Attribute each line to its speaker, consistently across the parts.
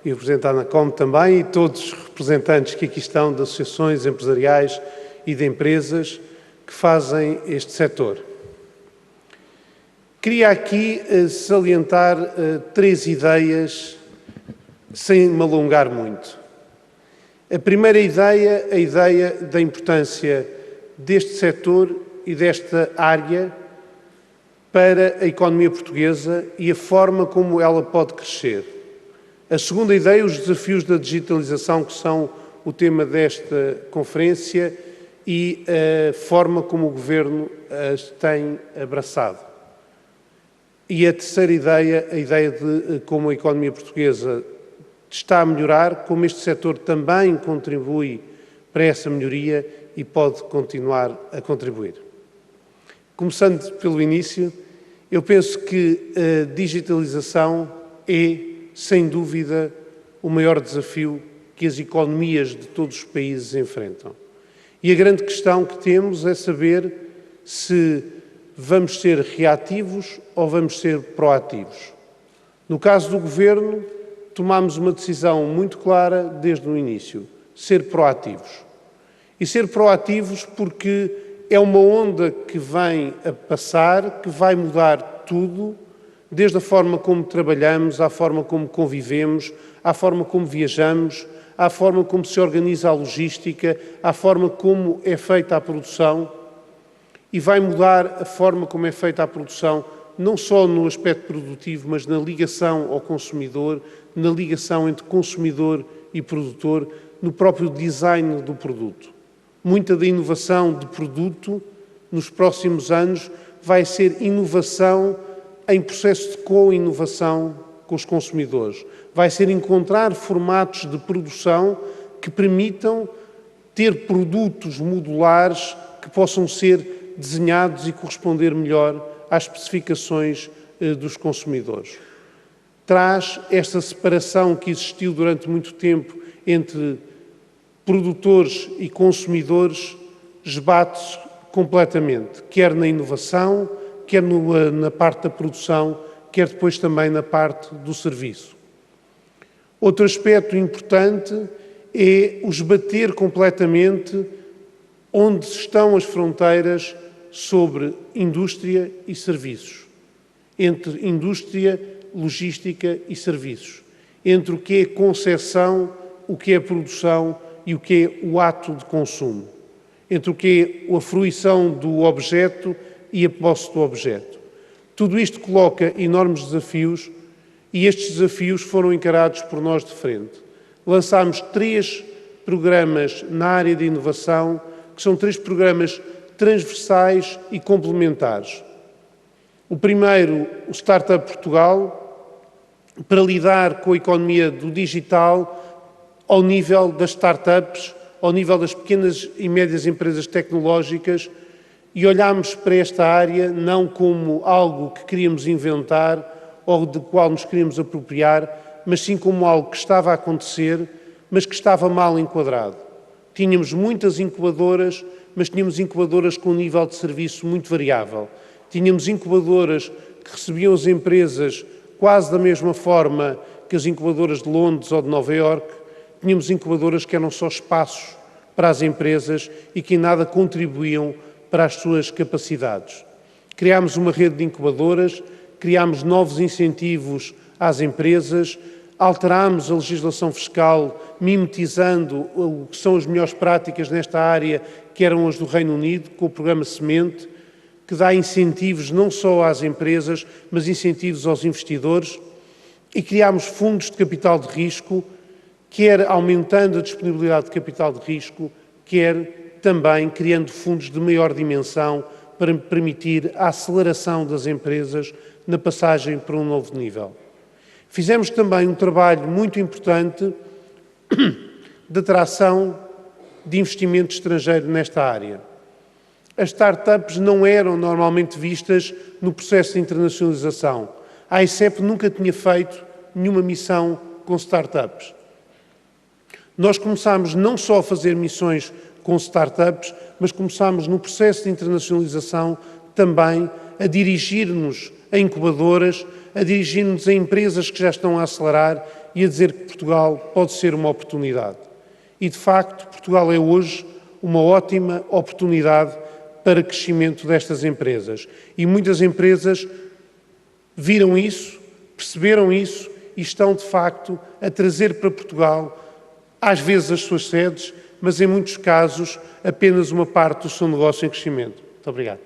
Speaker 1: e o Presidente da ANACOM também, e todos os representantes que aqui estão de associações empresariais e de empresas que fazem este setor. Queria aqui salientar três ideias, sem me alongar muito. A primeira ideia, a ideia da importância deste setor e desta área para a economia portuguesa e a forma como ela pode crescer. A segunda ideia, os desafios da digitalização, que são o tema desta conferência, e a forma como o Governo as tem abraçado. E a terceira ideia, a ideia de como a economia portuguesa está a melhorar, como este setor também contribui para essa melhoria e pode continuar a contribuir. Começando pelo início, eu penso que a digitalização é, sem dúvida, o maior desafio que as economias de todos os países enfrentam. E a grande questão que temos é saber se vamos ser reativos ou vamos ser proativos. No caso do Governo, tomámos uma decisão muito clara desde o início: ser proativos. E ser proativos porque é uma onda que vem a passar, que vai mudar tudo, desde a forma como trabalhamos, à forma como convivemos, à forma como viajamos, à forma como se organiza a logística, à forma como é feita a produção, e vai mudar a forma como é feita a produção, não só no aspecto produtivo, mas na ligação ao consumidor, na ligação entre consumidor e produtor, no próprio design do produto. Muita da inovação de produto, nos próximos anos, vai ser inovação em processo de co-inovação com os consumidores. Vai ser encontrar formatos de produção que permitam ter produtos modulares que possam ser desenhados e corresponder melhor às especificações dos consumidores. Traz esta separação que existiu durante muito tempo entre produtores e consumidores, esbate-se completamente, quer na inovação, quer na parte da produção, quer depois também na parte do serviço. Outro aspecto importante é o esbater completamente onde estão as fronteiras sobre indústria e serviços, entre indústria, logística e serviços, entre o que é concepção, o que é produção e o que é o ato de consumo, entre o que é a fruição do objeto e a posse do objeto. Tudo isto coloca enormes desafios e estes desafios foram encarados por nós de frente. Lançámos 3 programas na área de inovação, que são 3 programas transversais e complementares. O primeiro, o Startup Portugal, para lidar com a economia do digital ao nível das startups, ao nível das pequenas e médias empresas tecnológicas, e olhámos para esta área não como algo que queríamos inventar ou de qual nos queríamos apropriar, mas sim como algo que estava a acontecer, mas que estava mal enquadrado. Tínhamos muitas incubadoras, mas tínhamos incubadoras com um nível de serviço muito variável. Tínhamos incubadoras que recebiam as empresas quase da mesma forma que as incubadoras de Londres ou de Nova Iorque. Tínhamos incubadoras que eram só espaços para as empresas e que em nada contribuíam para as suas capacidades. Criámos uma rede de incubadoras, criámos novos incentivos às empresas, alterámos a legislação fiscal, mimetizando o que são as melhores práticas nesta área, que eram as do Reino Unido, com o programa Semente, que dá incentivos não só às empresas, mas incentivos aos investidores, e criámos fundos de capital de risco, quer aumentando a disponibilidade de capital de risco, quer também criando fundos de maior dimensão para permitir a aceleração das empresas na passagem para um novo nível. Fizemos também um trabalho muito importante de atração de investimento estrangeiro nesta área. As startups não eram normalmente vistas no processo de internacionalização. A AICEP nunca tinha feito nenhuma missão com startups. Nós começámos não só a fazer missões com startups, mas começámos no processo de internacionalização também a dirigir-nos a incubadoras, a dirigir-nos a empresas que já estão a acelerar e a dizer que Portugal pode ser uma oportunidade. E, de facto, Portugal é hoje uma ótima oportunidade para o crescimento destas empresas. E muitas empresas viram isso, perceberam isso e estão, de facto, a trazer para Portugal, às vezes, as suas sedes, mas, em muitos casos, apenas uma parte do seu negócio em crescimento. Muito obrigado.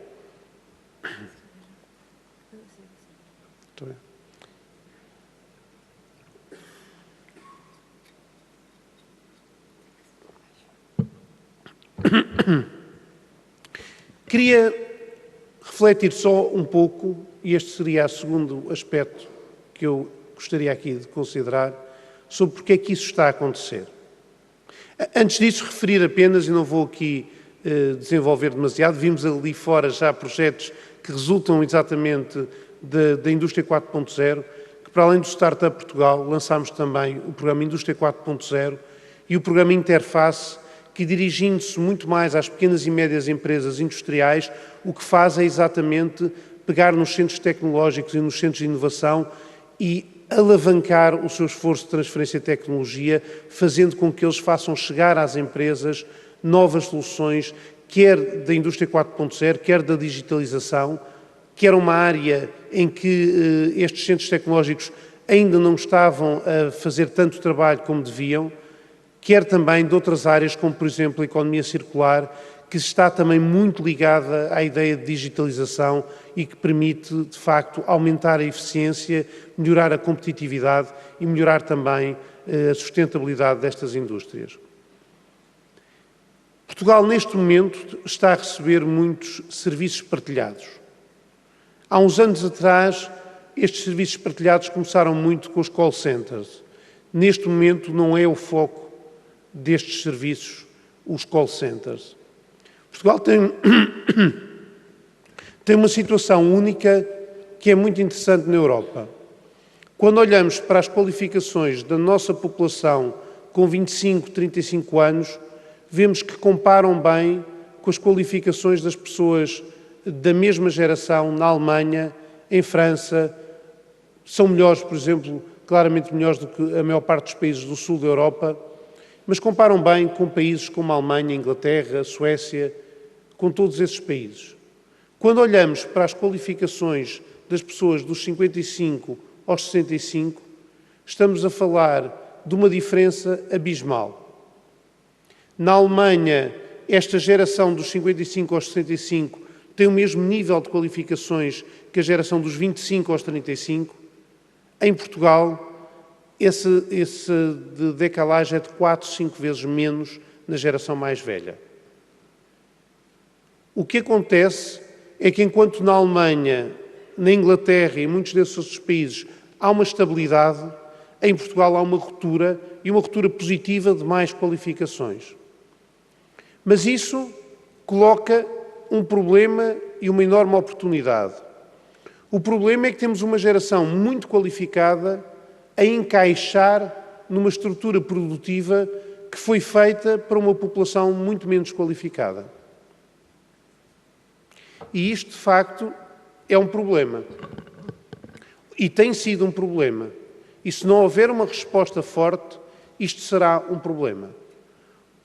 Speaker 1: Queria refletir só um pouco, e este seria o segundo aspecto que eu gostaria aqui de considerar, sobre porque é que isso está a acontecer. Antes disso, referir apenas, e não vou aqui desenvolver demasiado, vimos ali fora já projetos que resultam exatamente da Indústria 4.0, que para além do Startup Portugal, lançámos também o programa Indústria 4.0 e o programa Interface, que, dirigindo-se muito mais às pequenas e médias empresas industriais, o que faz é exatamente pegar nos centros tecnológicos e nos centros de inovação e alavancar o seu esforço de transferência de tecnologia, fazendo com que eles façam chegar às empresas novas soluções, quer da indústria 4.0, quer da digitalização, quer uma área em que estes centros tecnológicos ainda não estavam a fazer tanto trabalho como deviam, quer também de outras áreas, como por exemplo a economia circular, que está também muito ligada à ideia de digitalização e que permite, de facto, aumentar a eficiência, melhorar a competitividade e melhorar também a sustentabilidade destas indústrias. Portugal, neste momento, está a receber muitos serviços partilhados. Há uns anos atrás, estes serviços partilhados começaram muito com os call centers. Neste momento, não é o foco destes serviços, os call centers. Portugal tem uma situação única que é muito interessante na Europa. Quando olhamos para as qualificações da nossa população com 25, 35 anos, vemos que comparam bem com as qualificações das pessoas da mesma geração na Alemanha, em França. São melhores, por exemplo, claramente melhores do que a maior parte dos países do sul da Europa, mas comparam bem com países como a Alemanha, a Inglaterra, a Suécia, com todos esses países. Quando olhamos para as qualificações das pessoas dos 55 aos 65, estamos a falar de uma diferença abismal. Na Alemanha, esta geração dos 55 aos 65 tem o mesmo nível de qualificações que a geração dos 25 aos 35. Em Portugal, esse de decalagem é de 4, 5 vezes menos na geração mais velha. O que acontece é que, enquanto na Alemanha, na Inglaterra e em muitos desses outros países há uma estabilidade, em Portugal há uma ruptura, e uma ruptura positiva de mais qualificações. Mas isso coloca um problema e uma enorme oportunidade. O problema é que temos uma geração muito qualificada a encaixar numa estrutura produtiva que foi feita para uma população muito menos qualificada. E isto, de facto, é um problema. E tem sido um problema. E se não houver uma resposta forte, isto será um problema.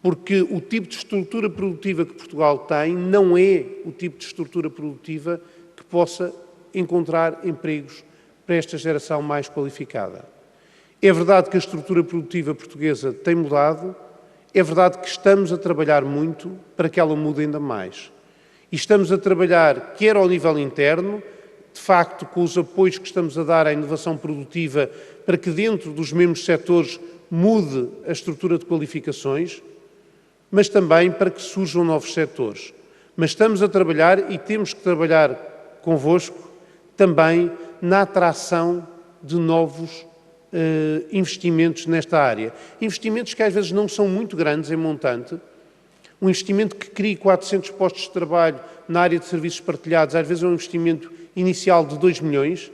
Speaker 1: Porque o tipo de estrutura produtiva que Portugal tem não é o tipo de estrutura produtiva que possa encontrar empregos para esta geração mais qualificada. É verdade que a estrutura produtiva portuguesa tem mudado, é verdade que estamos a trabalhar muito para que ela mude ainda mais. E estamos a trabalhar, quer ao nível interno, de facto, com os apoios que estamos a dar à inovação produtiva, para que dentro dos mesmos setores mude a estrutura de qualificações, mas também para que surjam novos setores. Mas estamos a trabalhar, e temos que trabalhar convosco, também na atração de novos investimentos nesta área. Investimentos que às vezes não são muito grandes em montante. Um investimento que crie 400 postos de trabalho na área de serviços partilhados, às vezes é um investimento inicial de 2 milhões,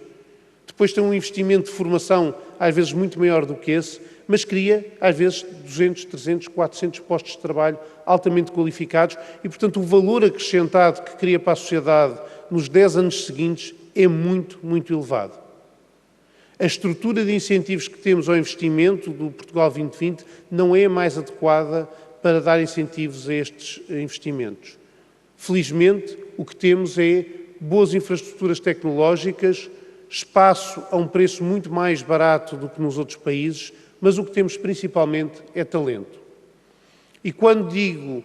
Speaker 1: depois tem um investimento de formação, às vezes muito maior do que esse, mas cria, às vezes, 200, 300, 400 postos de trabalho altamente qualificados e, portanto, o valor acrescentado que cria para a sociedade nos 10 anos seguintes é muito, muito elevado. A estrutura de incentivos que temos ao investimento do Portugal 2020 não é a mais adequada para dar incentivos a estes investimentos. Felizmente, o que temos é boas infraestruturas tecnológicas, espaço a um preço muito mais barato do que nos outros países, mas o que temos principalmente é talento. E quando digo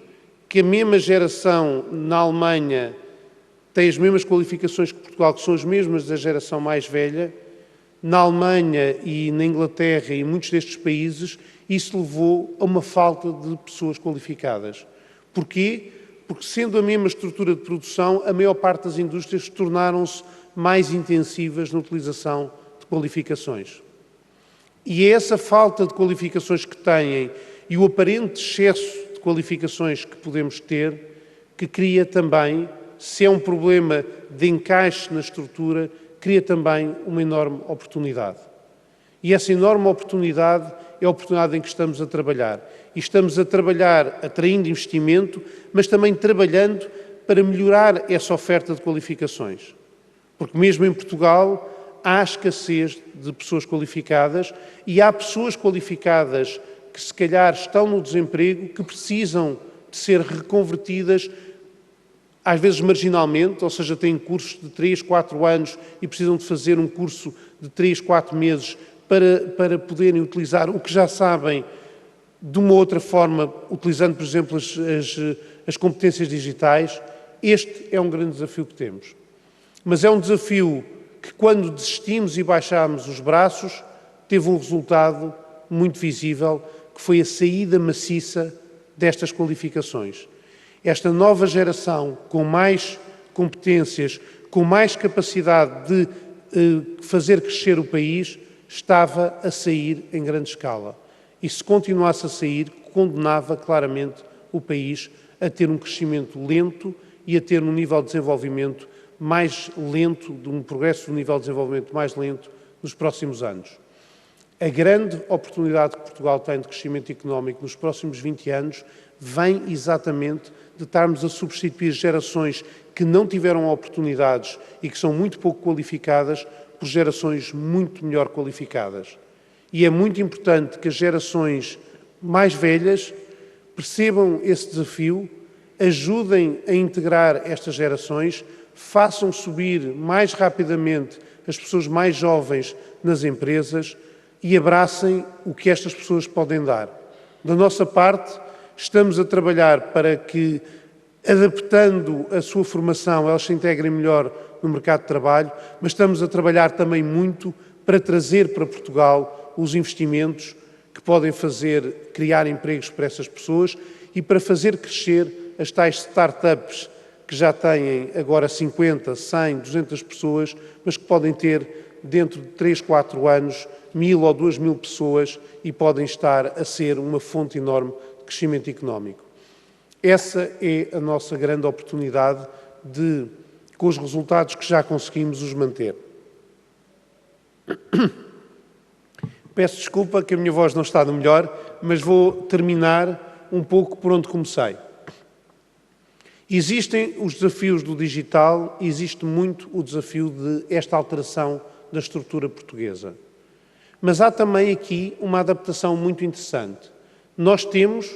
Speaker 1: que a mesma geração na Alemanha tem as mesmas qualificações que Portugal, que são as mesmas da geração mais velha, na Alemanha e na Inglaterra e em muitos destes países, isso levou a uma falta de pessoas qualificadas. Porquê? Porque, sendo a mesma estrutura de produção, a maior parte das indústrias tornaram-se mais intensivas na utilização de qualificações. E é essa falta de qualificações que têm e o aparente excesso de qualificações que podemos ter, que cria também, se é um problema de encaixe na estrutura, cria também uma enorme oportunidade. E essa enorme oportunidade é a oportunidade em que estamos a trabalhar. E estamos a trabalhar atraindo investimento, mas também trabalhando para melhorar essa oferta de qualificações. Porque mesmo em Portugal há escassez de pessoas qualificadas e há pessoas qualificadas que se calhar estão no desemprego, que precisam de ser reconvertidas, às vezes marginalmente, ou seja, têm cursos de 3, 4 anos e precisam de fazer um curso de 3, 4 meses para poderem utilizar o que já sabem de uma outra forma, utilizando, por exemplo, as competências digitais. Este é um grande desafio que temos. Mas é um desafio que, quando desistimos e baixámos os braços, teve um resultado muito visível, que foi a saída maciça destas qualificações. Esta nova geração, com mais competências, com mais capacidade de fazer crescer o país, estava a sair em grande escala. E se continuasse a sair, condenava claramente o país a ter um crescimento lento e a ter um nível de desenvolvimento mais lento, de um progresso do nível de desenvolvimento mais lento nos próximos anos. A grande oportunidade que Portugal tem de crescimento económico nos próximos 20 anos vem exatamente de estarmos a substituir gerações que não tiveram oportunidades e que são muito pouco qualificadas por gerações muito melhor qualificadas. E é muito importante que as gerações mais velhas percebam esse desafio, ajudem a integrar estas gerações, façam subir mais rapidamente as pessoas mais jovens nas empresas e abracem o que estas pessoas podem dar. Da nossa parte, estamos a trabalhar para que, adaptando a sua formação, elas se integrem melhor no mercado de trabalho, mas estamos a trabalhar também muito para trazer para Portugal os investimentos que podem criar empregos para essas pessoas e para fazer crescer as tais startups que já têm agora 50, 100, 200 pessoas, mas que podem ter, dentro de 3, 4 anos, 1000 ou 2000 pessoas e podem estar a ser uma fonte enorme de crescimento económico. Essa é a nossa grande oportunidade de, com os resultados que já conseguimos, os manter. Peço desculpa que a minha voz não está no melhor, mas vou terminar um pouco por onde comecei. Existem os desafios do digital, existe muito o desafio de esta alteração da estrutura portuguesa. Mas há também aqui uma adaptação muito interessante. Nós temos,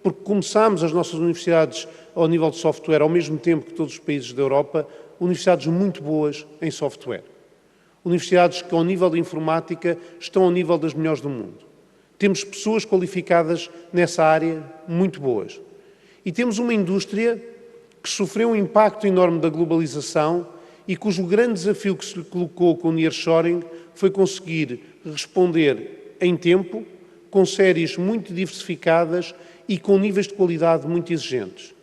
Speaker 1: porque começámos as nossas universidades ao nível de software ao mesmo tempo que todos os países da Europa, universidades muito boas em software. Universidades que, ao nível de informática, estão ao nível das melhores do mundo. Temos pessoas qualificadas nessa área muito boas. E temos uma indústria que sofreu um impacto enorme da globalização e cujo grande desafio que se lhe colocou com o nearshoring foi conseguir responder em tempo, com séries muito diversificadas e com níveis de qualidade muito exigentes.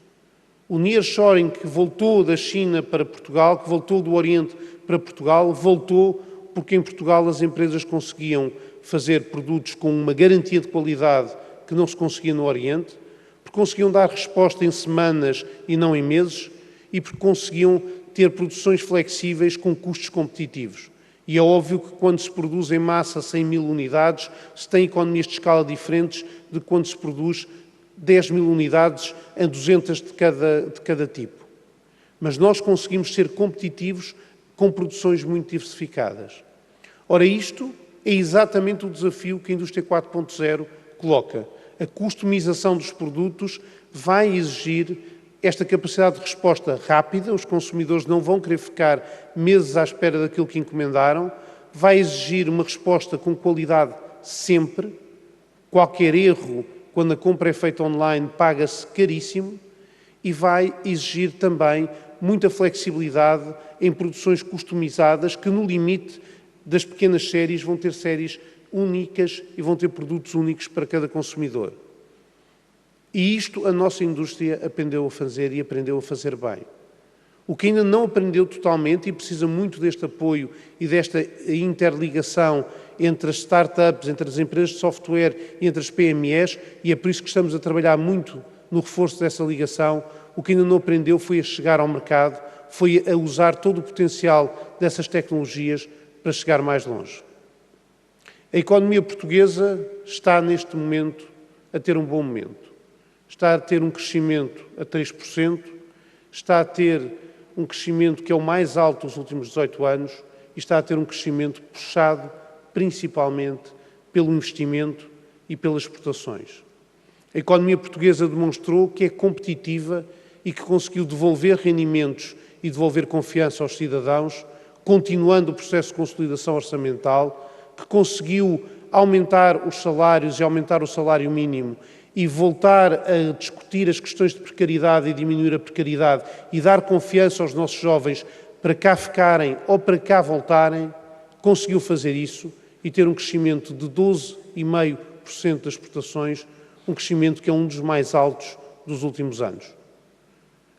Speaker 1: O nearshoring que voltou da China para Portugal, que voltou do Oriente para Portugal, voltou porque em Portugal as empresas conseguiam fazer produtos com uma garantia de qualidade que não se conseguia no Oriente, porque conseguiam dar resposta em semanas e não em meses, e porque conseguiam ter produções flexíveis com custos competitivos. E é óbvio que quando se produz em massa 100.000 unidades, se tem economias de escala diferentes de quando se produz 10.000 unidades a 200 de cada tipo. Mas nós conseguimos ser competitivos com produções muito diversificadas. Ora, isto é exatamente o desafio que a indústria 4.0 coloca. A customização dos produtos vai exigir esta capacidade de resposta rápida, os consumidores não vão querer ficar meses à espera daquilo que encomendaram, vai exigir uma resposta com qualidade sempre, qualquer erro, quando a compra é feita online, paga-se caríssimo, e vai exigir também muita flexibilidade em produções customizadas que, no limite das pequenas séries, vão ter séries únicas e vão ter produtos únicos para cada consumidor. E isto a nossa indústria aprendeu a fazer e aprendeu a fazer bem. O que ainda não aprendeu totalmente e precisa muito deste apoio e desta interligação entre as startups, entre as empresas de software e entre as PMEs, e é por isso que estamos a trabalhar muito no reforço dessa ligação. O que ainda não aprendeu foi a chegar ao mercado, foi a usar todo o potencial dessas tecnologias para chegar mais longe. A economia portuguesa está, neste momento, a ter um bom momento. Está a ter um crescimento a 3%, está a ter um crescimento que é o mais alto dos últimos 18 anos e está a ter um crescimento puxado principalmente pelo investimento e pelas exportações. A economia portuguesa demonstrou que é competitiva e que conseguiu devolver rendimentos e devolver confiança aos cidadãos, continuando o processo de consolidação orçamental, que conseguiu aumentar os salários e aumentar o salário mínimo e voltar a discutir as questões de precariedade e diminuir a precariedade e dar confiança aos nossos jovens para cá ficarem ou para cá voltarem, conseguiu fazer isso e ter um crescimento de 12,5% das exportações, um crescimento que é um dos mais altos dos últimos anos.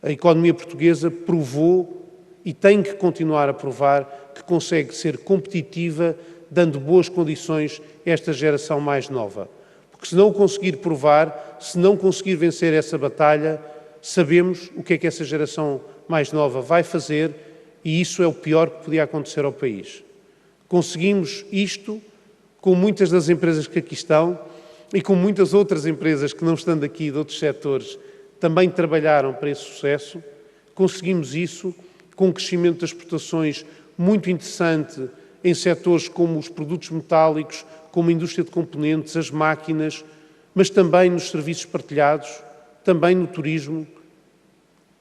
Speaker 1: A economia portuguesa provou e tem que continuar a provar que consegue ser competitiva, dando boas condições a esta geração mais nova. Porque se não o conseguir provar, se não conseguir vencer essa batalha, sabemos o que é que essa geração mais nova vai fazer e isso é o pior que podia acontecer ao país. Conseguimos isto com muitas das empresas que aqui estão e com muitas outras empresas que, não estando aqui de outros setores, também trabalharam para esse sucesso. Conseguimos isso com um crescimento das exportações muito interessante em setores como os produtos metálicos, como a indústria de componentes, as máquinas, mas também nos serviços partilhados, também no turismo.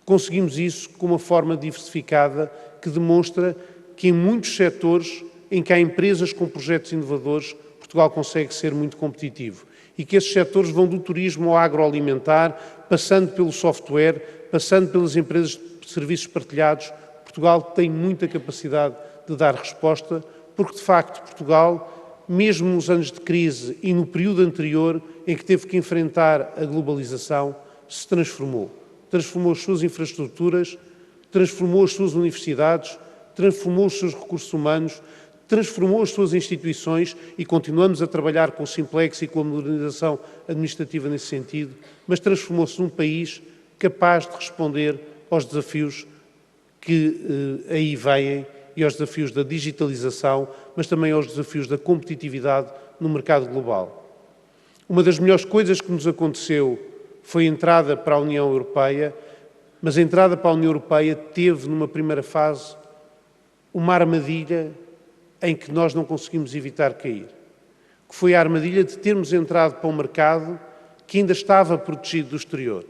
Speaker 1: Conseguimos isso com uma forma diversificada que demonstra que em muitos setores em que há empresas com projetos inovadores, Portugal consegue ser muito competitivo. E que esses setores vão do turismo ao agroalimentar, passando pelo software, passando pelas empresas de serviços partilhados. Portugal tem muita capacidade de dar resposta, porque de facto Portugal, mesmo nos anos de crise e no período anterior em que teve que enfrentar a globalização, se transformou. Transformou as suas infraestruturas, transformou as suas universidades, transformou os seus recursos humanos, transformou as suas instituições e continuamos a trabalhar com o Simplex e com a modernização administrativa nesse sentido, mas transformou-se num país capaz de responder aos desafios que aí vêm e aos desafios da digitalização, mas também aos desafios da competitividade no mercado global. Uma das melhores coisas que nos aconteceu foi a entrada para a União Europeia, mas a entrada para a União Europeia teve, numa primeira fase, uma armadilha em que nós não conseguimos evitar cair, que foi a armadilha de termos entrado para um mercado que ainda estava protegido do exterior,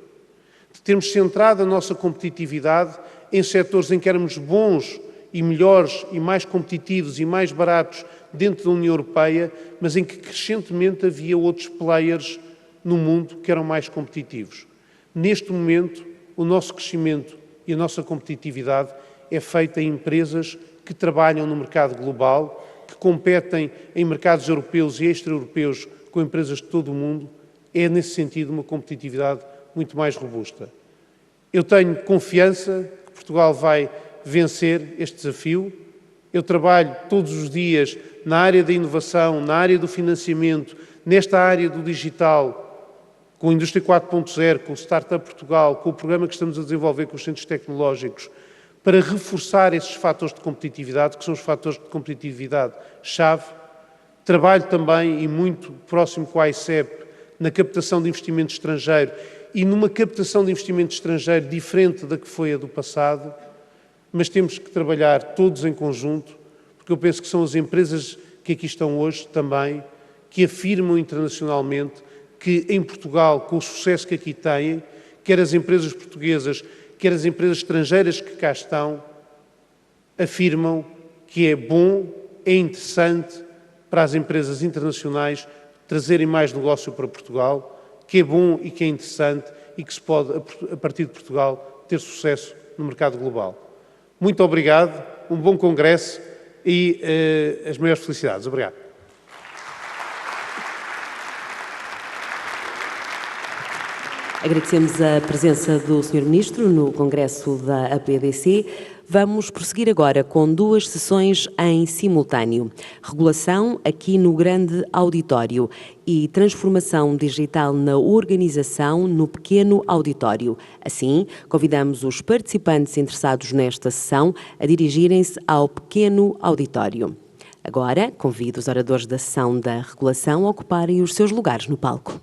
Speaker 1: de termos centrado a nossa competitividade em setores em que éramos bons e melhores e mais competitivos e mais baratos dentro da União Europeia, mas em que crescentemente havia outros players no mundo que eram mais competitivos. Neste momento, o nosso crescimento e a nossa competitividade é feita em empresas que trabalham no mercado global, que competem em mercados europeus e extra-europeus com empresas de todo o mundo. É, nesse sentido, uma competitividade muito mais robusta. Eu tenho confiança que Portugal vai vencer este desafio. Eu trabalho todos os dias na área da inovação, na área do financiamento, nesta área do digital, com a Indústria 4.0, com o Startup Portugal, com o programa que estamos a desenvolver com os centros tecnológicos, para reforçar esses fatores de competitividade, que são os fatores de competitividade-chave. Trabalho também, e muito próximo com a ICEP, na captação de investimento estrangeiro e numa captação de investimento estrangeiro diferente da que foi a do passado, mas temos que trabalhar todos em conjunto, porque eu penso que são as empresas que aqui estão hoje também, que afirmam internacionalmente que em Portugal, com o sucesso que aqui têm, quer as empresas portuguesas, quer as empresas estrangeiras que cá estão, afirmam que é bom, é interessante para as empresas internacionais trazerem mais negócio para Portugal, que é bom e que é interessante e que se pode, a partir de Portugal, ter sucesso no mercado global. Muito obrigado, um bom congresso e as maiores felicidades. Obrigado.
Speaker 2: Agradecemos a presença do Sr. Ministro no Congresso da APDC. Vamos prosseguir agora com duas sessões em simultâneo. Regulação aqui no grande auditório e transformação digital na organização no pequeno auditório. Assim, convidamos os participantes interessados nesta sessão a dirigirem-se ao pequeno auditório. Agora, convido os oradores da sessão da regulação a ocuparem os seus lugares no palco.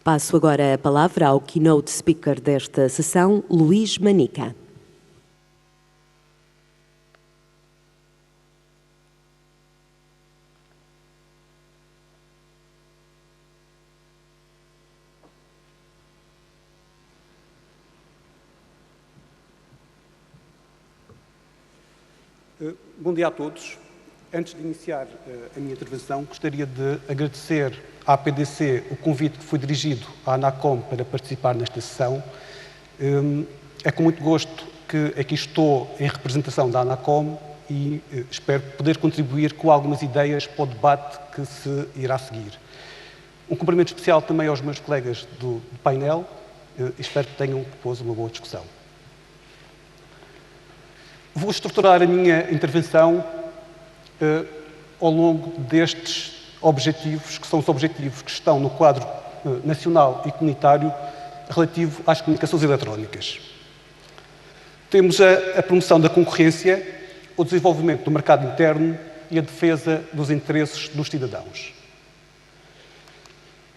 Speaker 2: Passo agora a palavra ao keynote speaker desta sessão, Luís Manica.
Speaker 3: Bom dia a todos. Antes de iniciar a minha intervenção, gostaria de agradecer à APDC o convite que foi dirigido à ANACOM para participar nesta sessão. É com muito gosto que aqui estou em representação da ANACOM e espero poder contribuir com algumas ideias para o debate que se irá seguir. Um cumprimento especial também aos meus colegas do painel e espero que tenham depois uma boa discussão. Vou estruturar a minha intervenção ao longo destes objetivos, que são os objetivos que estão no quadro nacional e comunitário relativo às comunicações eletrónicas. Temos a promoção da concorrência, o desenvolvimento do mercado interno e a defesa dos interesses dos cidadãos.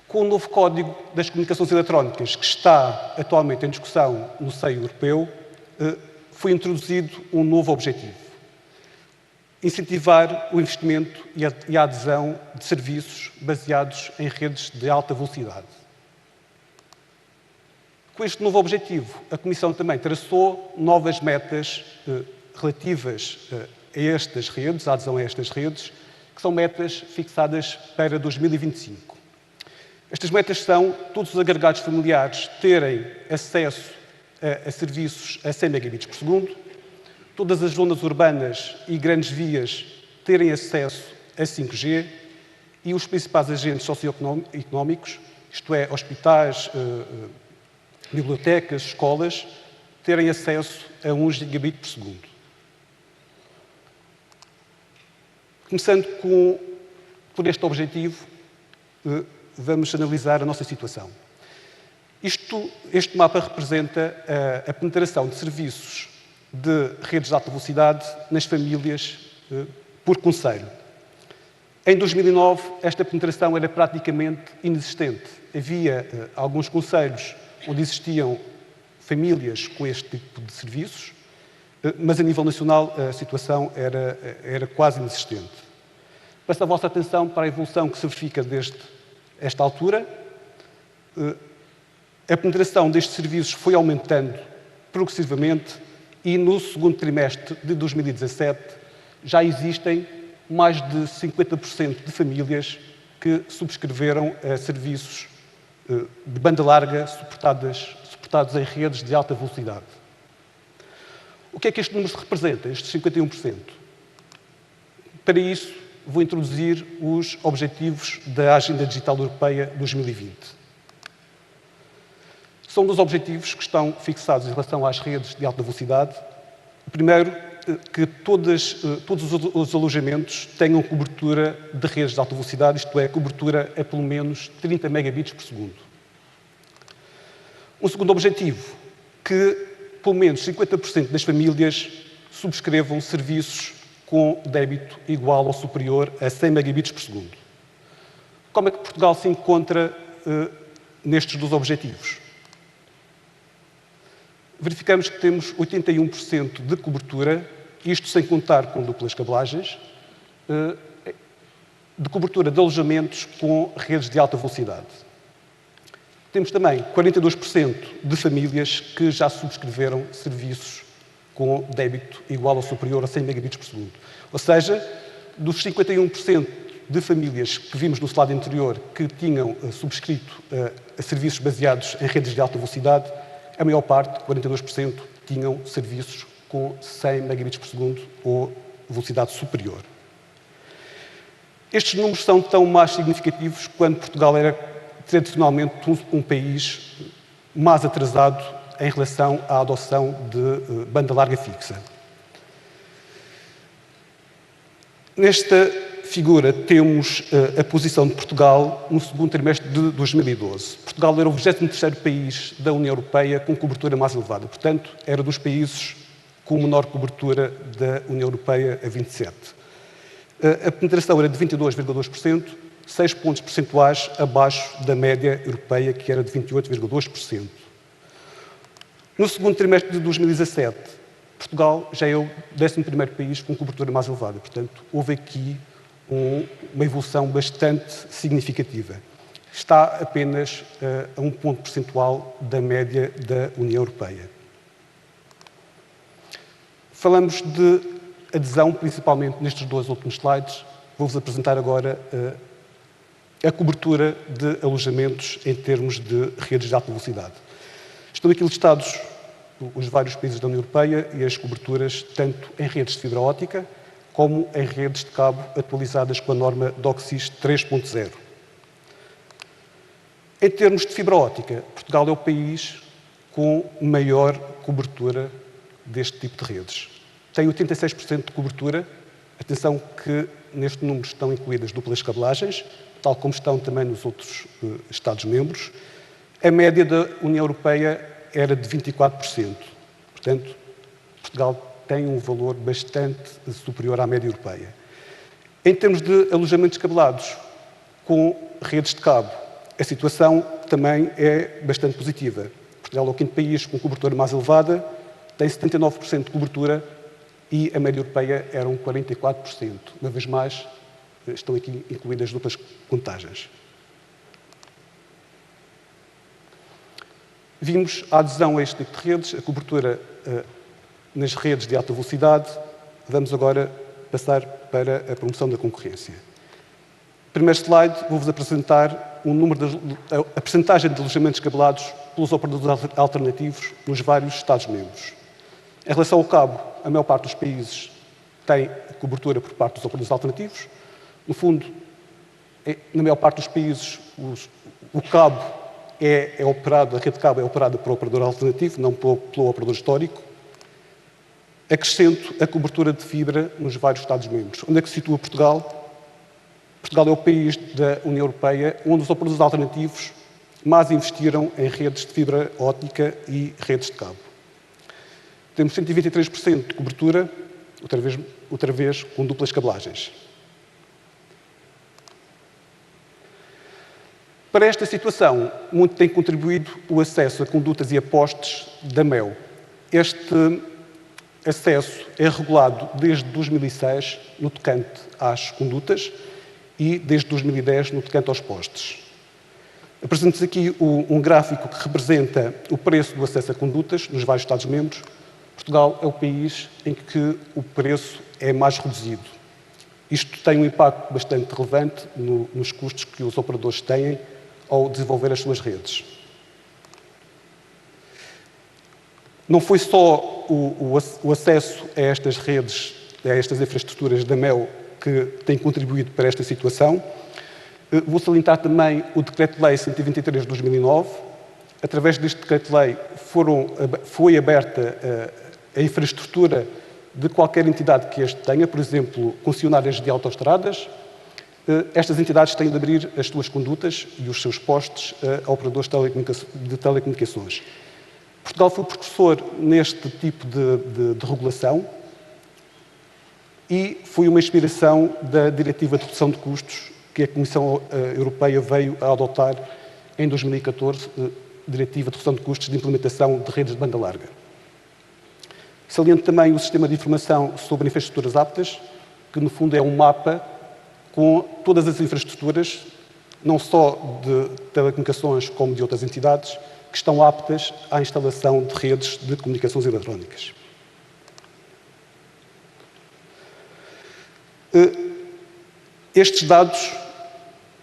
Speaker 3: Com o novo Código das Comunicações Eletrónicas, que está atualmente em discussão no seio europeu, foi introduzido um novo objetivo: incentivar o investimento e a adesão de serviços baseados em redes de alta velocidade. Com este novo objetivo, a Comissão também traçou novas metas relativas a estas redes, à adesão a estas redes, que são metas fixadas para 2025. Estas metas são todos os agregados familiares terem acesso a serviços a 100 megabits por segundo, todas as zonas urbanas e grandes vias terem acesso a 5G e os principais agentes socioeconómicos, isto é, hospitais, bibliotecas, escolas, terem acesso a 1 gigabit por segundo. Começando por este objetivo, vamos analisar a nossa situação. Este mapa representa a penetração de serviços de redes de alta velocidade nas famílias por concelho. Em 2009, esta penetração era praticamente inexistente. Havia alguns concelhos onde existiam famílias com este tipo de serviços, mas a nível nacional a situação era quase inexistente. Peço a vossa atenção para a evolução que se verifica desde esta altura. A penetração destes serviços foi aumentando progressivamente e no segundo trimestre de 2017 já existem mais de 50% de famílias que subscreveram serviços de banda larga suportados em redes de alta velocidade. O que é que este número representa, estes 51%? Para isso, vou introduzir os objetivos da Agenda Digital Europeia 2020. São dois objetivos que estão fixados em relação às redes de alta velocidade. O primeiro, que todos os alojamentos tenham cobertura de redes de alta velocidade, isto é, cobertura a pelo menos 30 megabits por segundo. Um segundo objetivo, que pelo menos 50% das famílias subscrevam serviços com débito igual ou superior a 100 megabits por segundo. Como é que Portugal se encontra nestes dois objetivos? Verificamos que temos 81% de cobertura, isto sem contar com duplas cabelagens, de cobertura de alojamentos com redes de alta velocidade. Temos também 42% de famílias que já subscreveram serviços com débito igual ou superior a 100 megabits por segundo. Ou seja, dos 51% de famílias que vimos no slide anterior que tinham subscrito a serviços baseados em redes de alta velocidade, a maior parte, 42%, tinham serviços com 100 megabits por segundo ou velocidade superior. Estes números são tão mais significativos quando Portugal era tradicionalmente um país mais atrasado em relação à adoção de banda larga fixa. Nesta figura temos a posição de Portugal no segundo trimestre de 2012. Portugal era o 23º país da União Europeia com cobertura mais elevada. Portanto, era dos países com menor cobertura da União Europeia a 27. A penetração era de 22,2%, 6 pontos percentuais abaixo da média europeia, que era de 28,2%. No segundo trimestre de 2017, Portugal já é o 11º país com cobertura mais elevada. Portanto, houve aqui uma evolução bastante significativa. Está apenas a 1 ponto percentual da média da União Europeia. Falamos de adesão, principalmente nestes dois últimos slides. Vou-vos apresentar agora a cobertura de alojamentos em termos de redes de alta velocidade. Estão aqui listados os vários países da União Europeia e as coberturas tanto em redes de fibra óptica como em redes de cabo atualizadas com a norma DOCSIS 3.0. Em termos de fibra óptica, Portugal é o país com maior cobertura deste tipo de redes. Tem 86% de cobertura. Atenção que neste número estão incluídas duplas cabelagens, tal como estão também nos outros Estados-membros. A média da União Europeia era de 24%. Portanto, Portugal tem um valor bastante superior à média europeia. Em termos de alojamentos cabelados com redes de cabo, a situação também é bastante positiva. Portugal é o 5º país com cobertura mais elevada, tem 79% de cobertura e a média europeia eram 44%. Uma vez mais, estão aqui incluídas duplas contagens. Vimos a adesão a este tipo de redes, a cobertura nas redes de alta velocidade. Vamos agora passar para a promoção da concorrência. Primeiro slide, vou-vos apresentar a percentagem de alojamentos cabelados pelos operadores alternativos nos vários Estados-membros. Em relação ao cabo, a maior parte dos países tem cobertura por parte dos operadores alternativos. No fundo, na maior parte dos países, o cabo é operado, a rede de cabo é operada por operador alternativo, não pelo operador histórico. Acrescento a cobertura de fibra nos vários Estados-membros. Onde é que se situa Portugal? Portugal é o país da União Europeia onde os operadores alternativos mais investiram em redes de fibra óptica e redes de cabo. Temos 123% de cobertura, outra vez com duplas cabelagens. Para esta situação, muito tem contribuído o acesso a condutas e a postes da MEO. Este acesso é regulado desde 2006 no tocante às condutas e desde 2010 no tocante aos postes. Apresento-vos aqui um gráfico que representa o preço do acesso a condutas nos vários Estados-membros. Portugal é o país em que o preço é mais reduzido. Isto tem um impacto bastante relevante nos custos que os operadores têm ao desenvolver as suas redes. Não foi só o acesso a estas redes, a estas infraestruturas da MEL, que tem contribuído para esta situação. Vou salientar também o Decreto-Lei 123 de 2009. Através deste Decreto-Lei foi aberta a infraestrutura de qualquer entidade que este tenha, por exemplo, concessionárias de autoestradas. Estas entidades têm de abrir as suas condutas e os seus postes a operadores de telecomunicações. Portugal foi precursor neste tipo de regulação e foi uma inspiração da Diretiva de Redução de Custos que a Comissão Europeia veio a adotar em 2014, Diretiva de Redução de Custos de Implementação de Redes de Banda Larga. Saliento também o Sistema de Informação sobre Infraestruturas Aptas, que no fundo é um mapa com todas as infraestruturas, não só de telecomunicações como de outras entidades, que estão aptas à instalação de redes de comunicações eletrónicas. Estes dados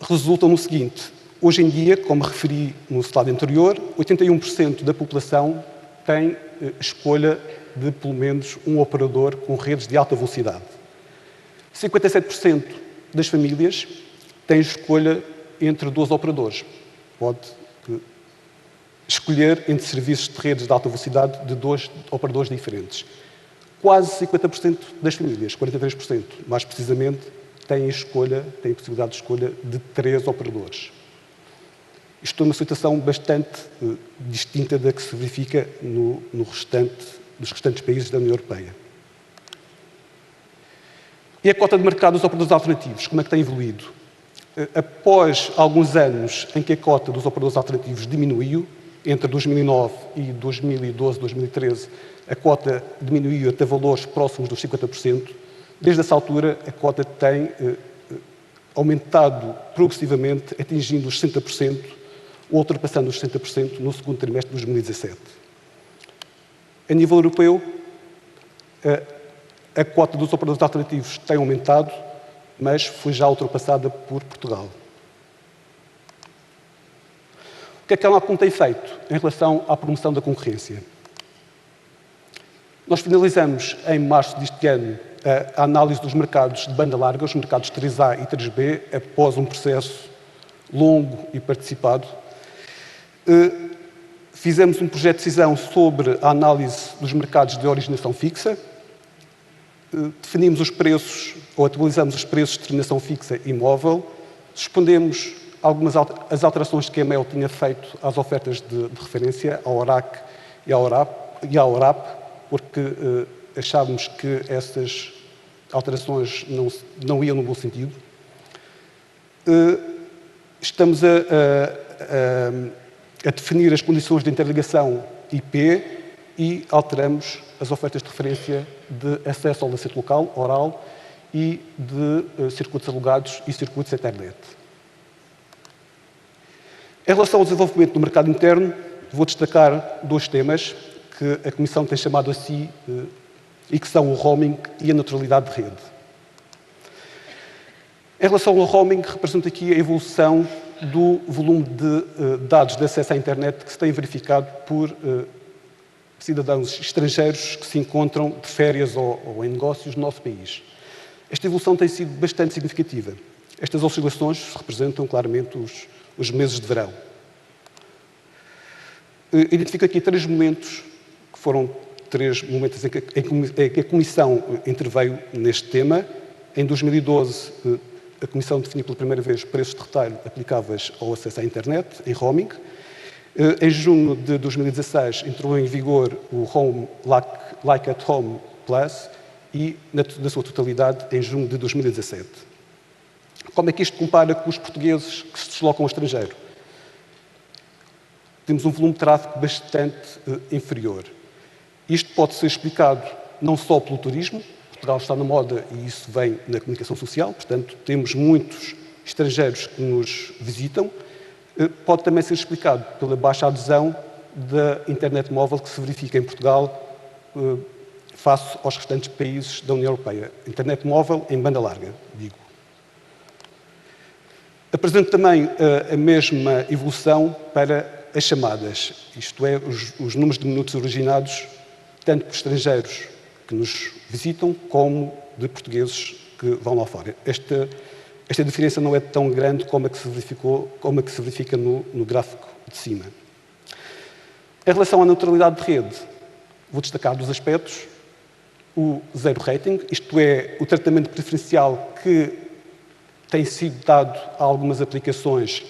Speaker 3: resultam no seguinte: hoje em dia, como referi no slide anterior, 81% da população tem escolha de pelo menos um operador com redes de alta velocidade. 57% das famílias têm escolha entre 2 operadores. Pode escolher entre serviços de redes de alta velocidade de 2 operadores diferentes. Quase 50% das famílias, 43%, mais precisamente, têm a possibilidade de escolha de 3 operadores. Isto é uma situação bastante distinta da que se verifica nos restantes países da União Europeia. E a cota de mercado dos operadores alternativos, como é que tem evoluído? Após alguns anos em que a cota dos operadores alternativos diminuiu, entre 2009 e 2012, 2013, a cota diminuiu até valores próximos dos 50%. Desde essa altura, a cota tem aumentado progressivamente, atingindo os 60%, ultrapassando os 60% no segundo trimestre de 2017. A nível europeu, a cota dos operadores alternativos tem aumentado, mas foi já ultrapassada por Portugal. O que é que a ANACOM tem feito em relação à promoção da concorrência? Nós finalizamos, em março deste ano, a análise dos mercados de banda larga, os mercados 3A e 3B, após um processo longo e participado. Fizemos um projeto de decisão sobre a análise dos mercados de originação fixa, definimos os preços, ou atualizamos os preços de destinação fixa e móvel, suspendemos as alterações que a MEL tinha feito às ofertas de referência, à ORAC e à ORAP, porque achávamos que essas alterações não iam no bom sentido. Estamos a definir as condições de interligação IP e alteramos as ofertas de referência de acesso ao laceto local, oral, e de circuitos alugados e circuitos Ethernet. Em relação ao desenvolvimento do mercado interno, vou destacar 2 temas que a Comissão tem chamado a si e que são o roaming e a neutralidade de rede. Em relação ao roaming, representa aqui a evolução do volume de dados de acesso à internet que se tem verificado por cidadãos estrangeiros que se encontram de férias ou em negócios no nosso país. Esta evolução tem sido bastante significativa. Estas oscilações representam claramente os meses de verão. Identifico aqui 3 momentos, que foram 3 momentos em que a Comissão interveio neste tema. Em 2012, a Comissão definiu pela primeira vez preços de retalho aplicáveis ao acesso à internet, em roaming. Em junho de 2016, entrou em vigor o Home Like at Home Plus e, na sua totalidade, em junho de 2017. Como é que isto compara com os portugueses que se deslocam ao estrangeiro? Temos um volume de tráfego bastante inferior. Isto pode ser explicado não só pelo turismo, Portugal está na moda e isso vem na comunicação social, portanto, temos muitos estrangeiros que nos visitam. Pode também ser explicado pela baixa adesão da internet móvel que se verifica em Portugal face aos restantes países da União Europeia. Internet móvel em banda larga, digo. Apresento também a mesma evolução para as chamadas, isto é, os números de minutos originados tanto por estrangeiros que nos visitam como de portugueses que vão lá fora. Esta diferença não é tão grande como a que se verifica no gráfico de cima. Em relação à neutralidade de rede, vou destacar 2 aspectos. O zero rating, isto é, o tratamento preferencial que tem sido dado a algumas aplicações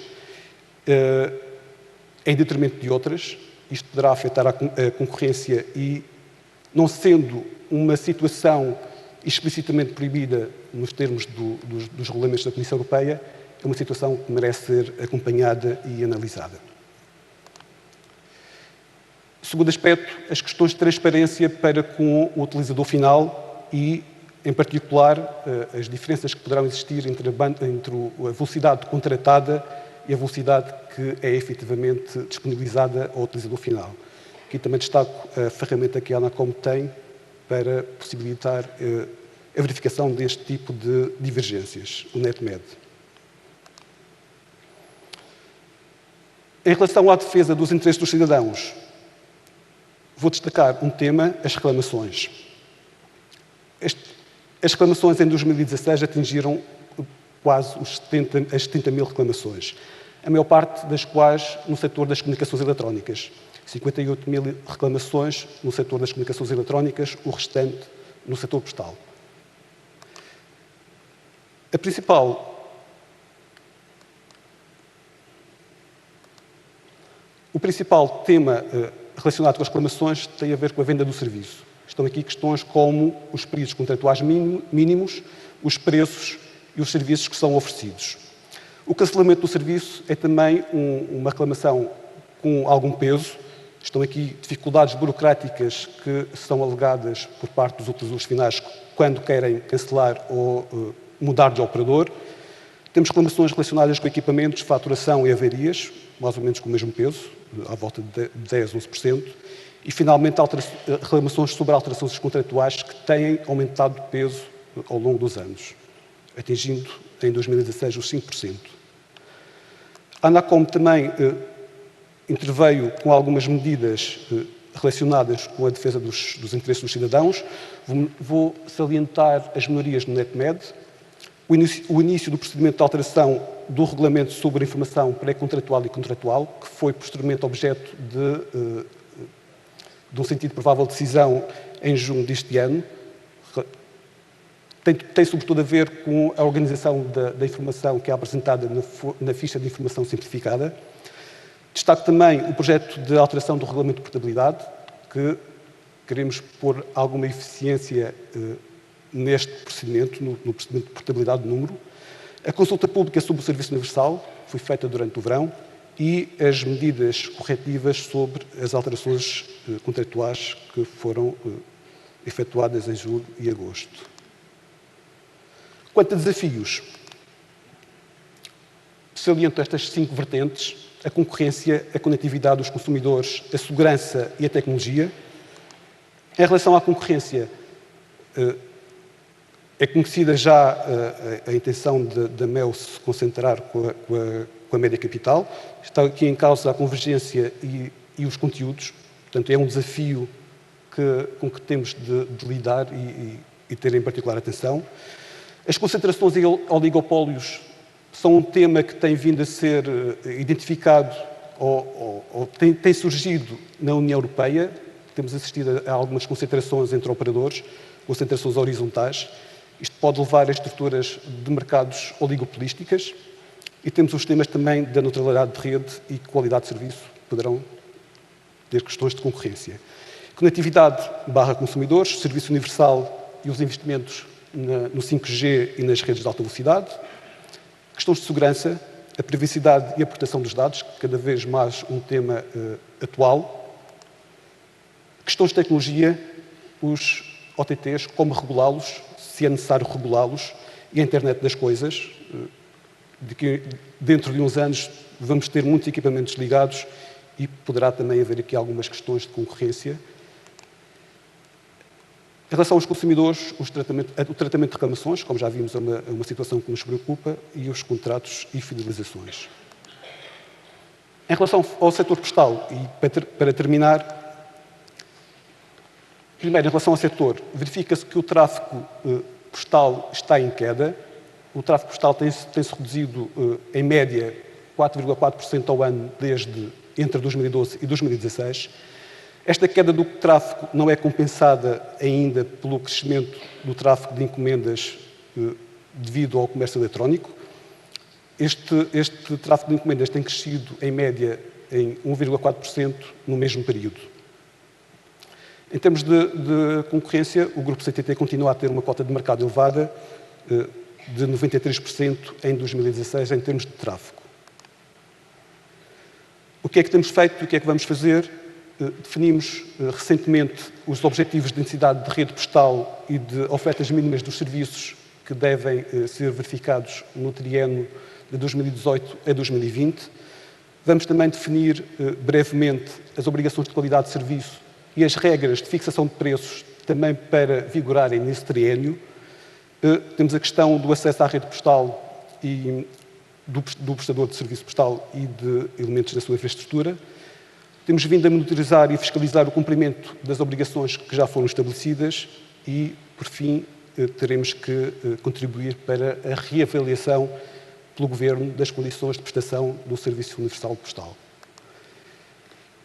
Speaker 3: em detrimento de outras. Isto poderá afetar a concorrência e, não sendo uma situação explicitamente proibida nos termos dos regulamentos da Comissão Europeia, é uma situação que merece ser acompanhada e analisada. Segundo aspecto, as questões de transparência para com o utilizador final e, em particular, as diferenças que poderão existir entre a velocidade contratada e a velocidade que é efetivamente disponibilizada ao utilizador final. Aqui também destaco a ferramenta que a Anacom tem para possibilitar a verificação deste tipo de divergências, o NetMed. Em relação à defesa dos interesses dos cidadãos, vou destacar um tema, as reclamações. As reclamações em 2016 atingiram quase as 70 mil reclamações, a maior parte das quais no setor das comunicações eletrónicas. 58 mil reclamações no setor das comunicações eletrónicas, o restante no setor postal. O principal tema relacionado com as reclamações tem a ver com a venda do serviço. Estão aqui questões como os períodos contratuais mínimos, os preços e os serviços que são oferecidos. O cancelamento do serviço é também uma reclamação com algum peso. Estão aqui dificuldades burocráticas que são alegadas por parte dos utilizadores finais quando querem cancelar ou mudar de operador. Temos reclamações relacionadas com equipamentos, faturação e avarias, mais ou menos com o mesmo peso, à volta de 10, 11%. E, finalmente, reclamações sobre alterações contratuais que têm aumentado de peso ao longo dos anos, atingindo, em 2016, os 5%. A Anacom também interveio com algumas medidas relacionadas com a defesa dos interesses dos cidadãos. Vou salientar as melhorias no NetMed, o início do procedimento de alteração do regulamento sobre a informação pré-contratual e contratual, que foi posteriormente objeto de um sentido de provável decisão em junho deste ano. Tem sobretudo a ver com a organização da informação que é apresentada na ficha de informação simplificada. Destaco também o projeto de alteração do regulamento de portabilidade, que queremos pôr alguma eficiência neste procedimento, no procedimento de portabilidade de número. A consulta pública sobre o Serviço Universal foi feita durante o verão e as medidas corretivas sobre as alterações contratuais que foram efetuadas em julho e agosto. Quanto a desafios, saliento estas 5 vertentes: a concorrência, a conectividade dos consumidores, a segurança e a tecnologia. Em relação à concorrência, é conhecida já a intenção da MEU se concentrar com a média capital. Está aqui em causa a convergência e os conteúdos. Portanto, é um desafio com que temos de lidar e ter em particular atenção. As concentrações e oligopólios são um tema que tem vindo a ser identificado ou tem surgido na União Europeia. Temos assistido a algumas concentrações entre operadores, concentrações horizontais. Isto pode levar a estruturas de mercados oligopolísticas. E temos os temas também da neutralidade de rede e qualidade de serviço, que poderão ter questões de concorrência. Conectividade / consumidores, serviço universal e os investimentos no 5G e nas redes de alta velocidade. Questões de segurança, a privacidade e a proteção dos dados, cada vez mais um tema atual. Questões de tecnologia, os OTTs, como regulá-los, se é necessário regulá-los, e a internet das coisas, de que dentro de uns anos vamos ter muitos equipamentos ligados e poderá também haver aqui algumas questões de concorrência. Em relação aos consumidores, o tratamento de reclamações, como já vimos, é uma situação que nos preocupa, e os contratos e fidelizações. Em relação ao setor postal, e para terminar, primeiro, em relação ao setor, verifica-se que o tráfego postal está em queda. O tráfego postal tem-se reduzido, em média, 4,4% ao ano entre 2012 e 2016. Esta queda do tráfego não é compensada ainda pelo crescimento do tráfego de encomendas devido ao comércio eletrónico. Este tráfego de encomendas tem crescido, em média, em 1,4% no mesmo período. Em termos de concorrência, o Grupo CTT continua a ter uma cota de mercado elevada, de 93% em 2016, em termos de tráfego. O que é que temos feito e o que é que vamos fazer? Definimos recentemente os objetivos de necessidade de rede postal e de ofertas mínimas dos serviços que devem ser verificados no triênio de 2018 a 2020. Vamos também definir brevemente as obrigações de qualidade de serviço e as regras de fixação de preços também para vigorarem nesse triênio. Temos a questão do acesso à rede postal e do prestador de serviço postal e de elementos da sua infraestrutura. Temos vindo a monitorizar e fiscalizar o cumprimento das obrigações que já foram estabelecidas e, por fim, teremos que contribuir para a reavaliação pelo Governo das condições de prestação do Serviço Universal Postal.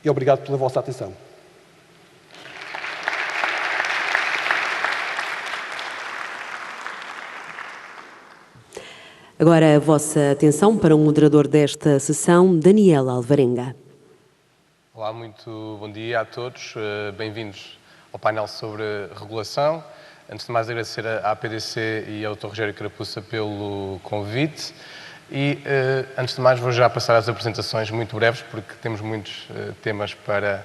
Speaker 3: E obrigado pela vossa atenção.
Speaker 2: Agora a vossa atenção para o moderador desta sessão, Daniel Alvarenga.
Speaker 4: Olá, muito bom dia a todos. Bem-vindos ao painel sobre regulação. Antes de mais, agradecer à APDC e ao Dr. Rogério Carapuça pelo convite. E, antes de mais, vou já passar às apresentações muito breves, porque temos muitos temas para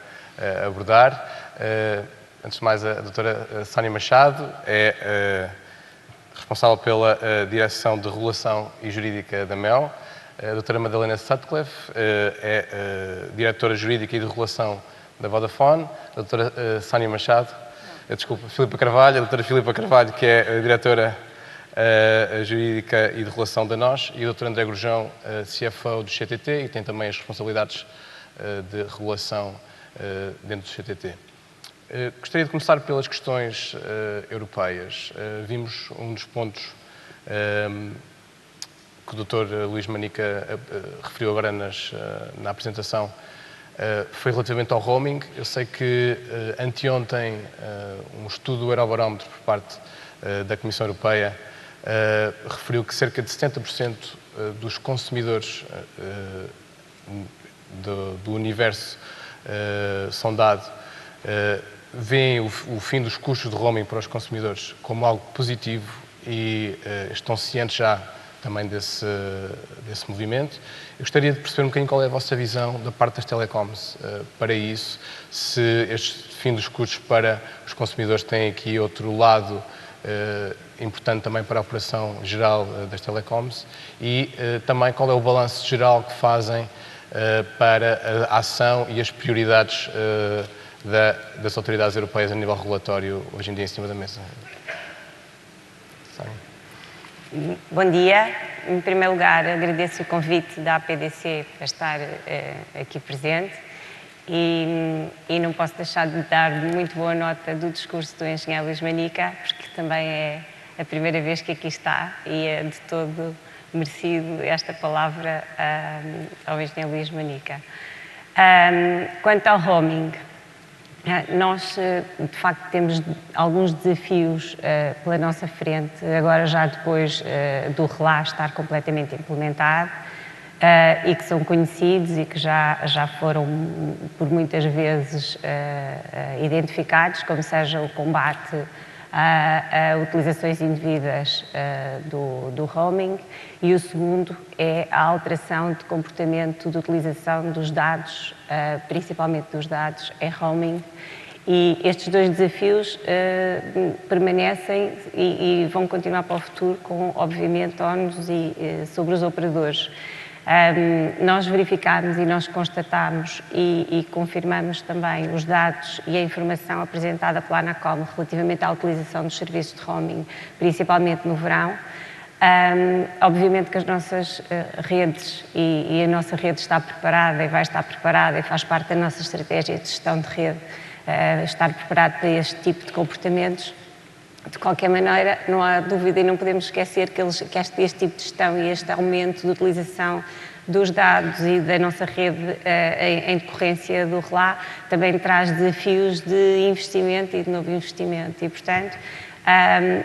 Speaker 4: abordar. Antes de mais, a doutora Sónia Machado é responsável pela Direção de Regulação e Jurídica da MEL. A doutora Madalena Sutcliffe é diretora jurídica e de regulação da Vodafone. A doutora Sónia Machado, Filipa Carvalho, a doutora Filipa Carvalho, que é a diretora jurídica e de regulação da NOS, e o doutor André Grosjão, CFO do CTT, e tem também as responsabilidades de regulação dentro do CTT. Gostaria de começar pelas questões europeias. Vimos um dos pontos que o Dr. Luís Manica referiu agora na apresentação, foi relativamente ao roaming. Eu sei que anteontem um estudo do Eurobarómetro por parte da Comissão Europeia referiu que cerca de 70% dos consumidores do universo sondado veem o fim dos custos de roaming para os consumidores como algo positivo e estão cientes já também desse movimento. Eu gostaria de perceber um bocadinho qual é a vossa visão da parte das telecoms para isso, se este fim dos custos para os consumidores tem aqui outro lado importante também para a operação geral das telecoms e também qual é o balanço geral que fazem para a ação e as prioridades das autoridades europeias a nível regulatório hoje em dia em cima da mesa.
Speaker 5: Bom dia. Em primeiro lugar, agradeço o convite da APDC para estar aqui presente e não posso deixar de dar muito boa nota do discurso do engenheiro Luís Manica, porque também é a primeira vez que aqui está e é de todo merecido esta palavra ao engenheiro Luís Manica. Quanto ao roaming, nós, de facto, temos alguns desafios pela nossa frente, agora já depois do RELA estar completamente implementado e que são conhecidos e que já foram, por muitas vezes, identificados, como seja o combate a utilizações indevidas do roaming, e o segundo é a alteração de comportamento de utilização dos dados, principalmente dos dados em roaming, e estes dois desafios permanecem e vão continuar para o futuro com, obviamente, ónus sobre os operadores. Nós verificámos e nós constatámos e confirmamos também os dados e a informação apresentada pela Anacom relativamente à utilização dos serviços de roaming, principalmente no verão. Obviamente que as nossas redes e a nossa rede está preparada e vai estar preparada e faz parte da nossa estratégia de gestão de rede, estar preparado para este tipo de comportamentos. De qualquer maneira, não há dúvida e não podemos esquecer que este tipo de gestão e este aumento de utilização dos dados e da nossa rede em decorrência do RLA também traz desafios de investimento e de novo investimento e, portanto,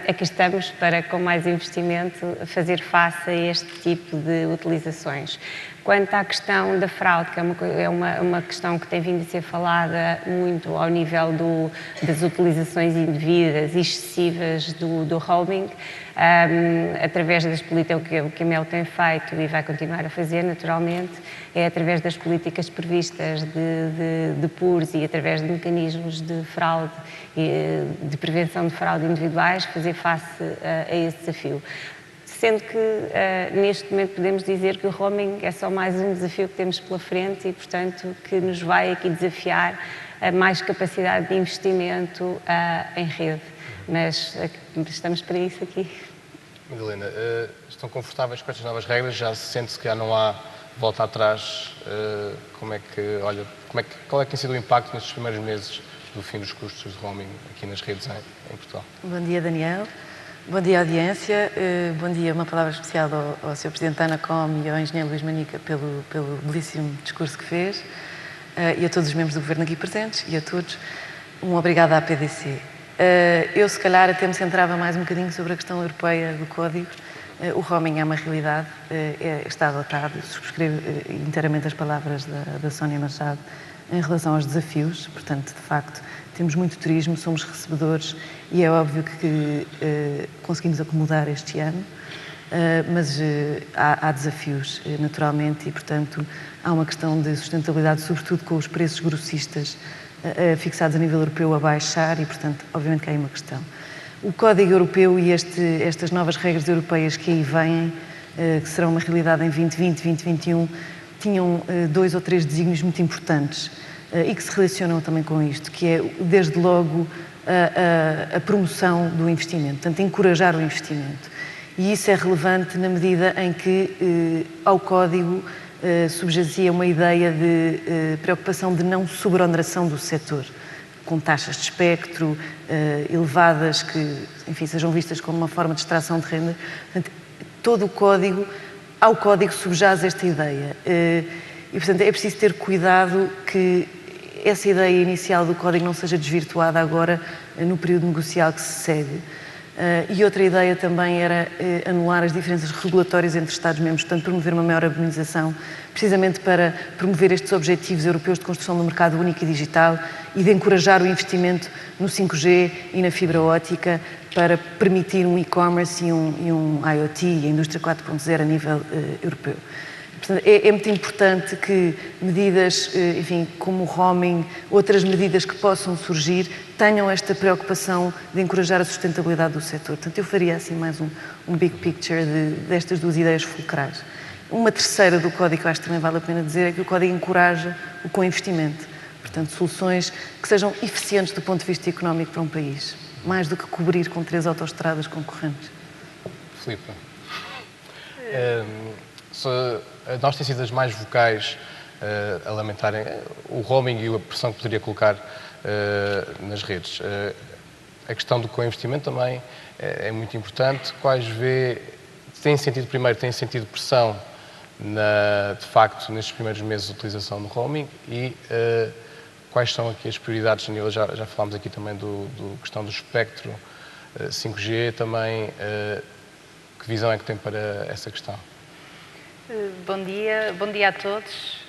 Speaker 5: aqui estamos para, com mais investimento, fazer face a este tipo de utilizações. Quanto à questão da fraude, que é uma questão que tem vindo a ser falada muito ao nível das utilizações indevidas e excessivas do roaming, através das políticas, o que a Mel tem feito e vai continuar a fazer, naturalmente, é através das políticas previstas de PURs e através de mecanismos de fraude e de prevenção de fraude individuais, fazer face a esse desafio. Sendo que, neste momento, podemos dizer que o roaming é só mais um desafio que temos pela frente e, portanto, que nos vai aqui desafiar a mais capacidade de investimento em rede. Mas estamos para isso aqui.
Speaker 4: Madalena, estão confortáveis com estas novas regras? Já se sente-se que já não há volta atrás? Qual é que tem sido o impacto nestes primeiros meses do fim dos custos de roaming aqui nas redes em Portugal?
Speaker 6: Bom dia, Daniel. Bom dia, audiência. Bom dia, uma palavra especial ao Sr. Presidente da Anacom e ao Engenheiro Luís Manica pelo belíssimo discurso que fez e a todos os membros do Governo aqui presentes e a todos. Um obrigado à PDC. Eu, se calhar, até me centrava mais um bocadinho sobre a questão europeia do código. O roaming é uma realidade, está adotado. Subscrevo inteiramente as palavras da Sónia Machado em relação aos desafios. Portanto, de facto, temos muito turismo, somos recebedores e é óbvio que conseguimos acomodar este ano, mas há desafios, naturalmente, e, portanto, há uma questão de sustentabilidade, sobretudo com os preços grossistas fixados a nível europeu a baixar e, portanto, obviamente que há aí uma questão. O Código Europeu e estas novas regras europeias que aí vêm, que serão uma realidade em 2020, 2021, tinham 2 ou 3 desígnios muito importantes e que se relacionam também com isto, que é, desde logo, a promoção do investimento, portanto, encorajar o investimento. E isso é relevante na medida em que ao Código subjazia uma ideia de preocupação de não sobreoneração do setor, com taxas de espectro elevadas que, enfim, sejam vistas como uma forma de extração de renda. Portanto, todo o Código, ao Código subjaz esta ideia. E, portanto, é preciso ter cuidado que essa ideia inicial do Código não seja desvirtuada agora no período negocial que se segue. E outra ideia também era anular as diferenças regulatórias entre Estados-membros, portanto, promover uma maior harmonização, precisamente para promover estes objetivos europeus de construção do mercado único e digital e de encorajar o investimento no 5G e na fibra óptica para permitir um e-commerce e um IoT e a indústria 4.0 a nível europeu. Portanto, é muito importante que medidas, enfim, como o roaming, outras medidas que possam surgir, tenham esta preocupação de encorajar a sustentabilidade do setor. Portanto, eu faria assim mais um big picture destas duas ideias fulcrais. Uma terceira do Código, que eu acho que também vale a pena dizer, é que o Código encoraja o co-investimento. Portanto, soluções que sejam eficientes do ponto de vista económico para um país, mais do que cobrir com 3 autoestradas concorrentes.
Speaker 4: Filipe, nós temos sido as mais vocais a lamentarem o roaming e a pressão que poderia colocar nas redes. A questão do co-investimento também é muito importante. Quais tem sentido pressão, de facto, nestes primeiros meses de utilização do roaming e quais são aqui as prioridades? Já falámos aqui também da questão do espectro 5G, também que visão é que tem para essa questão?
Speaker 7: Bom dia a todos.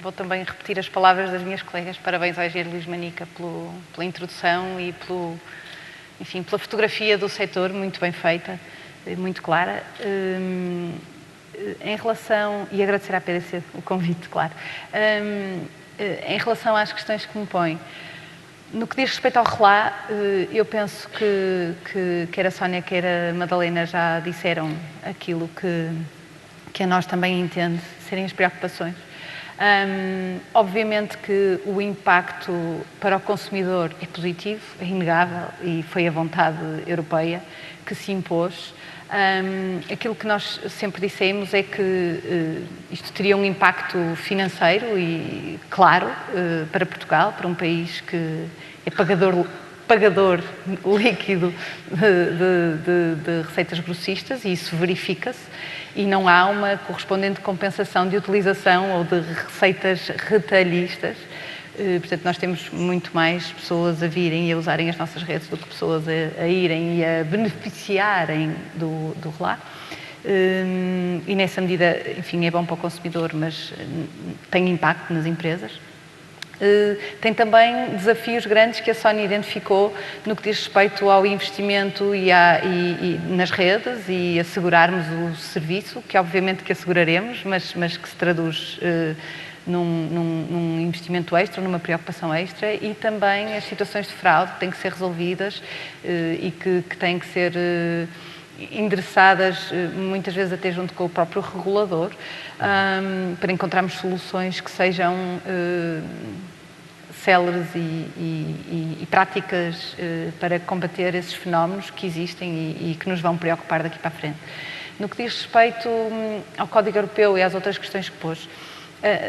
Speaker 7: Vou também repetir as palavras das minhas colegas. Parabéns ao engenheiro Luís Manica pela introdução e pela fotografia do setor, muito bem feita, muito clara. Em relação, e agradecer à PDC o convite, claro. Em relação às questões que me põem, no que diz respeito ao RLA, eu penso que quer a Sónia, quer a Madalena já disseram aquilo que que a nós também entende serem as preocupações. Obviamente que o impacto para o consumidor é positivo, é inegável, e foi a vontade europeia que se impôs. Aquilo que nós sempre dissemos é que isto teria um impacto financeiro e claro para Portugal, para um país que é pagador líquido de receitas grossistas, e isso verifica-se, e não há uma correspondente compensação de utilização ou de receitas retalhistas. Portanto, nós temos muito mais pessoas a virem e a usarem as nossas redes do que pessoas a irem e a beneficiarem do RLA. E nessa medida, enfim, é bom para o consumidor, mas tem impacto nas empresas. Tem também desafios grandes que a Sony identificou no que diz respeito ao investimento e nas redes e assegurarmos o serviço, que obviamente que asseguraremos, mas que se traduz num investimento extra, numa preocupação extra, e também as situações de fraude que têm que ser resolvidas e que têm que ser endereçadas, muitas vezes até junto com o próprio regulador, para encontrarmos soluções que sejam céleres e práticas para combater esses fenómenos que existem e que nos vão preocupar daqui para a frente. No que diz respeito ao Código Europeu e às outras questões que pôs,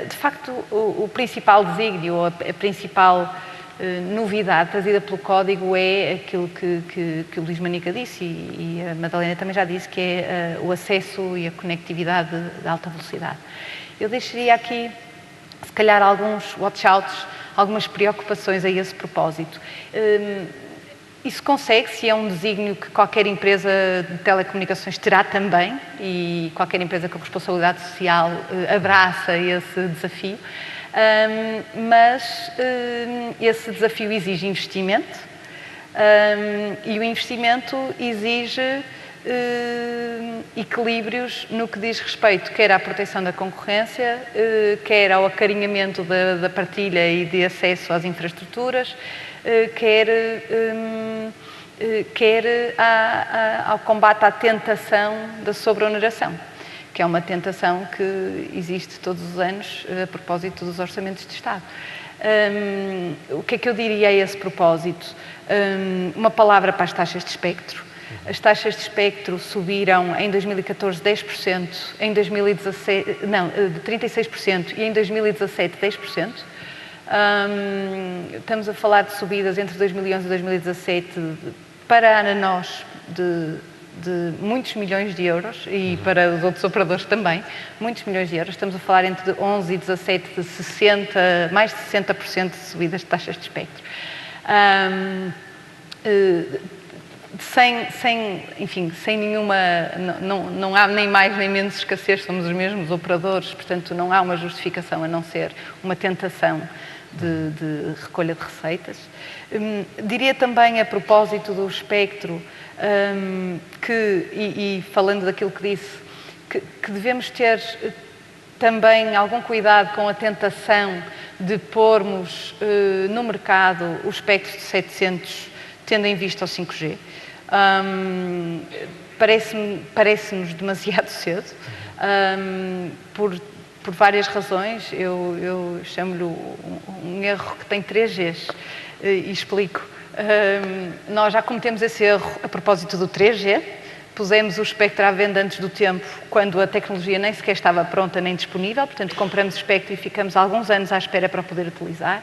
Speaker 7: de facto, o principal desígnio, ou a principal novidade trazida pelo Código é aquilo que o Luís Manica disse e a Madalena também já disse, que é o acesso e a conectividade de alta velocidade. Eu deixaria aqui, se calhar, alguns watch-outs, algumas preocupações a esse propósito. Isso consegue-se, é um desígnio que qualquer empresa de telecomunicações terá também, e qualquer empresa com responsabilidade social abraça esse desafio, mas esse desafio exige investimento, e o investimento exige equilíbrios no que diz respeito quer à proteção da concorrência, quer ao acarinhamento da partilha e de acesso às infraestruturas, quer ao combate à tentação da sobre-oneração, que é uma tentação que existe todos os anos a propósito dos orçamentos de Estado. O que é que eu diria a esse propósito? Uma palavra para as taxas de espectro. As taxas de espectro subiram em 2014 10%, em 2017, de 36% e em 2017 10%. Estamos a falar de subidas entre 2011 e 2017 para a ANANOS de muitos milhões de euros e para os outros operadores também, muitos milhões de euros. Estamos a falar entre 11 e 17 de 60, mais de 60% de subidas de taxas de espectro. Sem nenhuma, não há nem mais nem menos escassez, somos os mesmos operadores, portanto não há uma justificação a não ser uma tentação de recolha de receitas. Diria também, a propósito do espectro, e falando daquilo que disse, que devemos ter também algum cuidado com a tentação de pormos no mercado o espectro de 700, tendo em vista o 5G. Parece-nos demasiado cedo, por várias razões. Eu chamo-lhe um erro que tem 3 Gs e explico. Nós já cometemos esse erro a propósito do 3G, pusemos o espectro à venda antes do tempo, quando a tecnologia nem sequer estava pronta nem disponível, portanto compramos o espectro e ficamos alguns anos à espera para poder utilizar.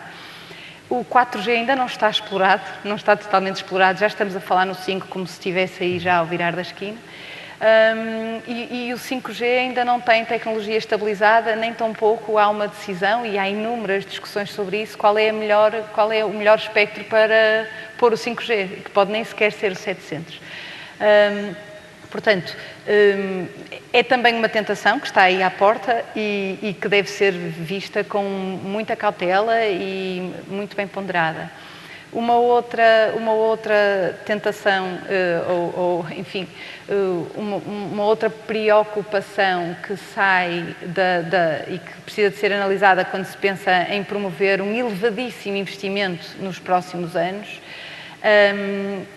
Speaker 7: O 4G ainda não está explorado, não está totalmente explorado, já estamos a falar no 5 como se estivesse aí já ao virar da esquina. E o 5G ainda não tem tecnologia estabilizada, nem tampouco há uma decisão, e há inúmeras discussões sobre isso, qual é o melhor espectro para pôr o 5G, que pode nem sequer ser o 700. Portanto, é também uma tentação que está aí à porta e que deve ser vista com muita cautela e muito bem ponderada. Uma outra tentação, enfim, uma outra preocupação que sai e que precisa de ser analisada quando se pensa em promover um elevadíssimo investimento nos próximos anos,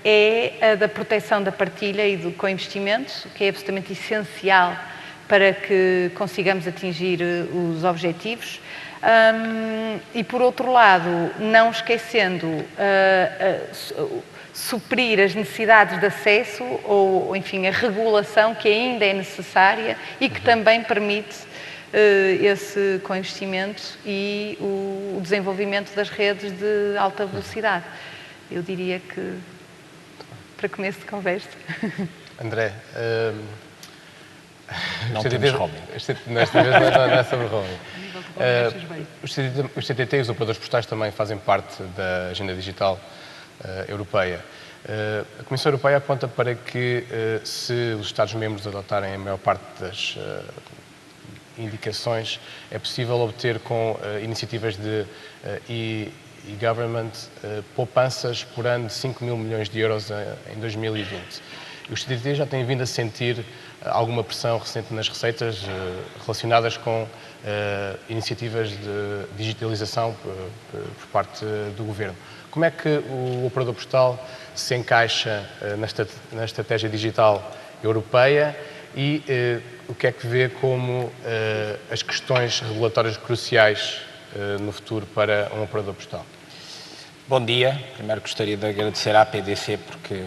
Speaker 7: é a da proteção da partilha e do co-investimento, que é absolutamente essencial para que consigamos atingir os objetivos. E, por outro lado, não esquecendo suprir as necessidades de acesso ou, enfim, a regulação que ainda é necessária e que também permite esse co-investimento e o desenvolvimento das redes de alta velocidade. Eu diria que, para começo de conversa.
Speaker 4: André,
Speaker 8: não temos roaming.
Speaker 4: Nesta vez não é sobre roaming. Os CTT e os operadores postais também fazem parte da agenda digital europeia. A Comissão Europeia aponta para que, se os Estados-membros adotarem a maior parte das indicações, é possível obter com iniciativas de e-government poupanças por ano de 5 mil milhões de euros em 2020. Os CTT já têm vindo a sentir alguma pressão recente nas receitas relacionadas com iniciativas de digitalização por parte do Governo. Como é que o operador postal se encaixa na estratégia digital europeia e o que é que vê como as questões regulatórias cruciais no futuro para um operador postal?
Speaker 8: Bom dia. Primeiro gostaria de agradecer à APDC porque,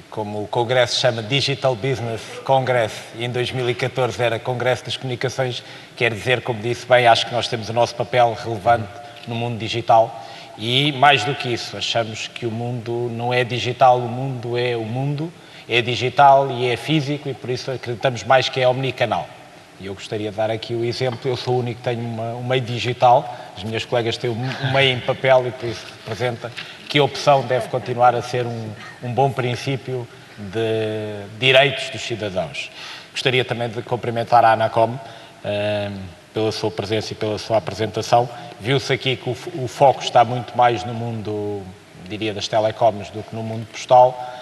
Speaker 8: como o Congresso chama Digital Business Congress e em 2014 era Congresso das Comunicações, quer dizer, como disse bem, acho que nós temos o nosso papel relevante no mundo digital e, mais do que isso, achamos que o mundo não é digital, o mundo, é digital e é físico e por isso acreditamos mais que é omnicanal. E eu gostaria de dar aqui o exemplo, eu sou o único que tenho um meio digital, as minhas colegas têm um meio em papel e por isso representa que a opção deve continuar a ser um bom princípio de direitos dos cidadãos. Gostaria também de cumprimentar a Anacom pela sua presença e pela sua apresentação. Viu-se aqui que o foco está muito mais no mundo, diria, das telecoms do que no mundo postal,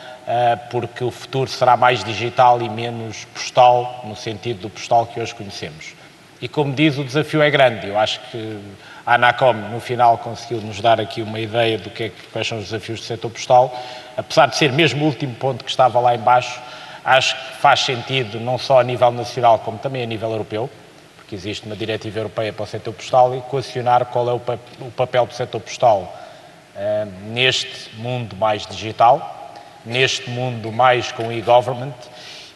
Speaker 8: porque o futuro será mais digital e menos postal, no sentido do postal que hoje conhecemos. E como diz, o desafio é grande. Eu acho que a Anacom, no final, conseguiu nos dar aqui uma ideia do quais são os desafios do setor postal. Apesar de ser mesmo o último ponto que estava lá em baixo, acho que faz sentido, não só a nível nacional, como também a nível europeu, porque existe uma diretiva europeia para o setor postal, e equacionar qual é o papel do setor postal neste mundo mais digital, neste mundo mais com e-government,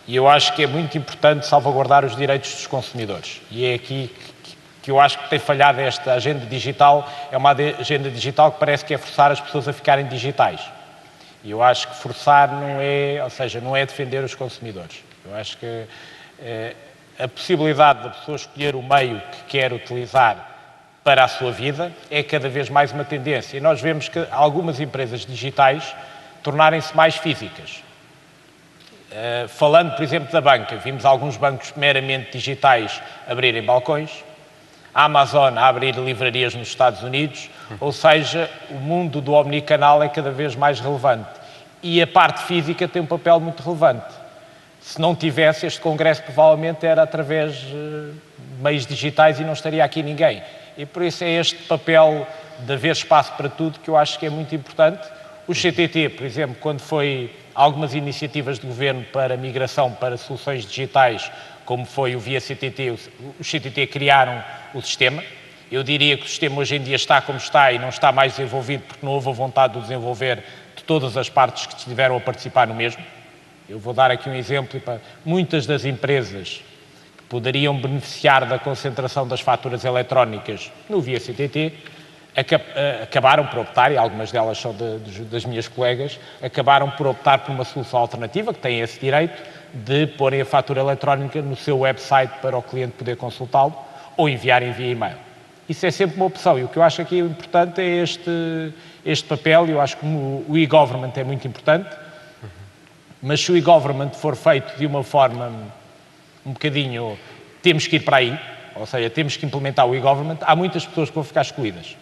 Speaker 8: e eu acho que é muito importante salvaguardar os direitos dos consumidores. E é aqui que eu acho que tem falhado esta agenda digital, é uma agenda digital que parece que é forçar as pessoas a ficarem digitais. E eu acho que forçar não é, ou seja, não é defender os consumidores. Eu acho que a possibilidade da pessoa escolher o meio que quer utilizar para a sua vida é cada vez mais uma tendência. E nós vemos que algumas empresas digitais tornarem-se mais físicas. Falando, por exemplo, da banca, vimos alguns bancos meramente digitais abrirem balcões, a Amazon a abrir livrarias nos Estados Unidos, ou seja, o mundo do omnicanal é cada vez mais relevante. E a parte física tem um papel muito relevante. Se não tivesse, este congresso provavelmente era através de meios digitais e não estaria aqui ninguém. E por isso é este papel de haver espaço para tudo que eu acho que é muito importante. O CTT, por exemplo, quando foi algumas iniciativas de governo para migração para soluções digitais, como foi o Via CTT, os CTT criaram o sistema. Eu diria que o sistema hoje em dia está como está e não está mais desenvolvido porque não houve a vontade de o desenvolver de todas as partes que estiveram a participar no mesmo. Eu vou dar aqui um exemplo para muitas das empresas que poderiam beneficiar da concentração das faturas eletrónicas no Via CTT, acabaram por optar, e algumas delas são das minhas colegas, acabaram por optar por uma solução alternativa, que tem esse direito, de porem a fatura eletrónica no seu website para o cliente poder consultá-lo, ou enviarem via e-mail. Isso é sempre uma opção, e o que eu acho aqui importante é este papel, e eu acho que o e-government é muito importante, mas se o e-government for feito de uma forma um bocadinho, temos que ir para aí, ou seja, temos que implementar o e-government, há muitas pessoas que vão ficar excluídas.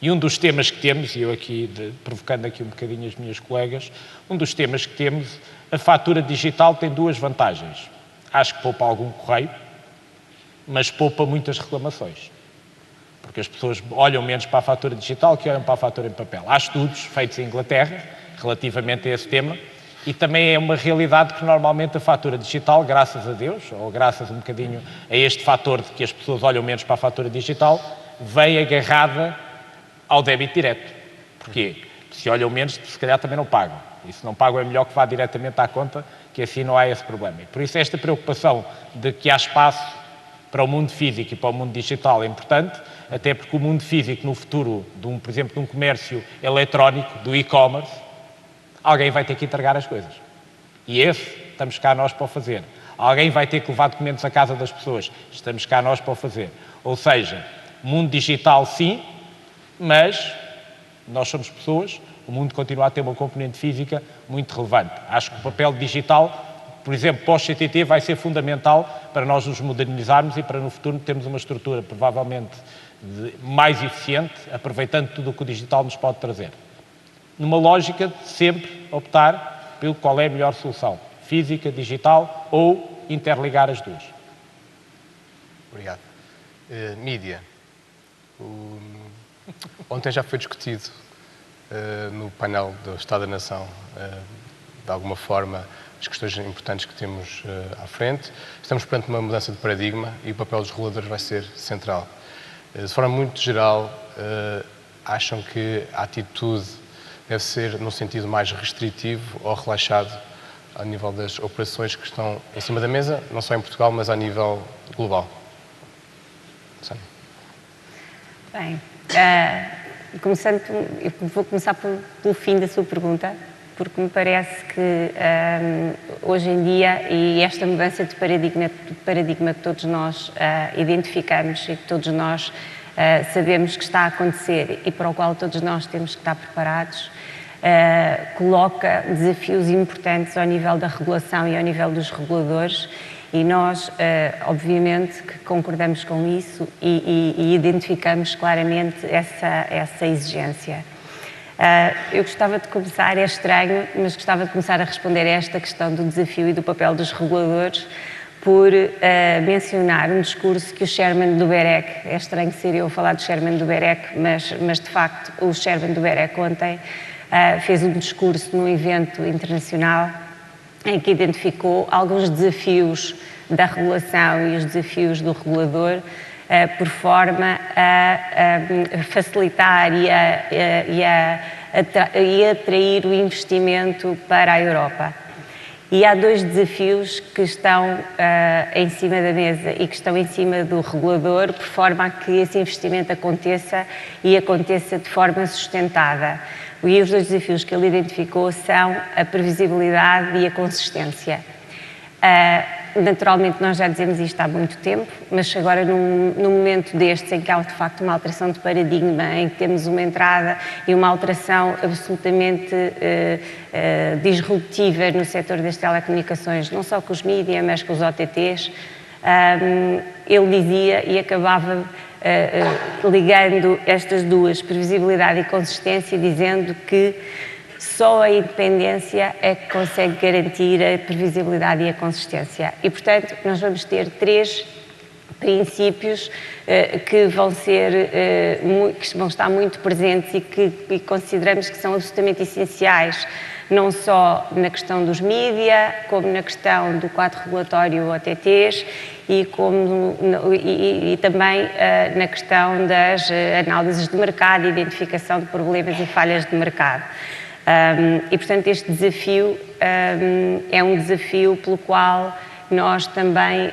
Speaker 8: E um dos temas que temos, e eu aqui, provocando aqui um bocadinho as minhas colegas, um dos temas que temos, a fatura digital tem duas vantagens. Acho que poupa algum correio, mas poupa muitas reclamações. Porque as pessoas olham menos para a fatura digital que olham para a fatura em papel. Há estudos feitos em Inglaterra, relativamente a esse tema, E também é uma realidade que normalmente a fatura digital, graças a Deus, ou graças um bocadinho a este fator de que as pessoas olham menos para a fatura digital, vem agarrada ao débito direto. Porquê? Se olham menos, se calhar também não pagam. E se não pagam é melhor que vá diretamente à conta, que assim não há esse problema. E por isso esta preocupação de que há espaço para o mundo físico e para o mundo digital é importante, até porque o mundo físico no futuro, por exemplo, de um comércio eletrónico, do e-commerce, alguém vai ter que entregar as coisas. E estamos cá nós para o fazer. Alguém vai ter que levar documentos à casa das pessoas. Estamos cá nós para o fazer. Ou seja, mundo digital sim, mas nós somos pessoas, o mundo continua a ter uma componente física muito relevante. Acho que o papel digital, por exemplo, pós-CTT, vai ser fundamental para nós nos modernizarmos e para no futuro termos uma estrutura provavelmente mais eficiente, aproveitando tudo o que o digital nos pode trazer. Numa lógica de sempre optar pelo qual é a melhor solução, física, digital ou interligar as duas.
Speaker 4: Obrigado. Mídia. Ontem já foi discutido no painel do Estado da Nação, de alguma forma, as questões importantes que temos à frente. Estamos perante uma mudança de paradigma e o papel dos reguladores vai ser central. De forma muito geral, acham que a atitude deve ser num sentido mais restritivo ou relaxado ao nível das operações que estão em cima da mesa, não só em Portugal, mas a nível global? Sónia.
Speaker 5: Bem, vou começar pelo fim da sua pergunta, porque me parece que hoje em dia, e esta mudança de paradigma que todos nós identificamos e que todos nós sabemos que está a acontecer e para o qual todos nós temos que estar preparados, coloca desafios importantes ao nível da regulação e ao nível dos reguladores, e nós, obviamente, que concordamos com isso e identificamos claramente essa exigência. Eu gostava de começar, é estranho, mas gostava de começar a responder a esta questão do desafio e do papel dos reguladores por mencionar um discurso que o chairman do BEREC, é estranho ser eu a falar do chairman do BEREC, mas de facto o chairman do BEREC ontem fez um discurso num evento internacional em que identificou alguns desafios da regulação e os desafios do regulador por forma a facilitar e atrair o investimento para a Europa. E há dois desafios que estão em cima da mesa e que estão em cima do regulador, por forma a que esse investimento aconteça e aconteça de forma sustentada. E os dois desafios que ele identificou são a previsibilidade e a consistência. Naturalmente, nós já dizemos isto há muito tempo, mas agora num momento destes em que há de facto uma alteração de paradigma, em que temos uma entrada e uma alteração absolutamente disruptiva no setor das telecomunicações, não só com os mídia, mas com os OTTs, ele dizia e acabava ligando estas duas, previsibilidade e consistência, dizendo que só a independência é que consegue garantir a previsibilidade e a consistência. E, portanto, nós vamos ter três princípios que vão estar muito presentes e que consideramos que são absolutamente essenciais, não só na questão dos mídia, como na questão do quadro regulatório OTTs e também na questão das análises de mercado, identificação de problemas e falhas de mercado. E, portanto, este desafio é um desafio pelo qual nós também,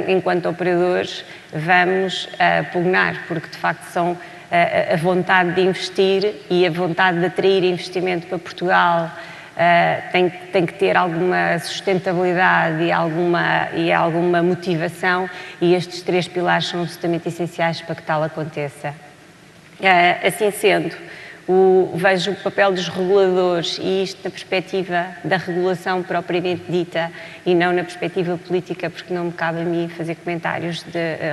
Speaker 5: enquanto operadores, vamos pugnar, porque, de facto, são a vontade de investir e a vontade de atrair investimento para Portugal tem que ter alguma sustentabilidade e alguma motivação, e estes três pilares são absolutamente essenciais para que tal aconteça. Assim sendo, vejo o papel dos reguladores, e isto na perspectiva da regulação propriamente dita e não na perspectiva política, porque não me cabe a mim fazer comentários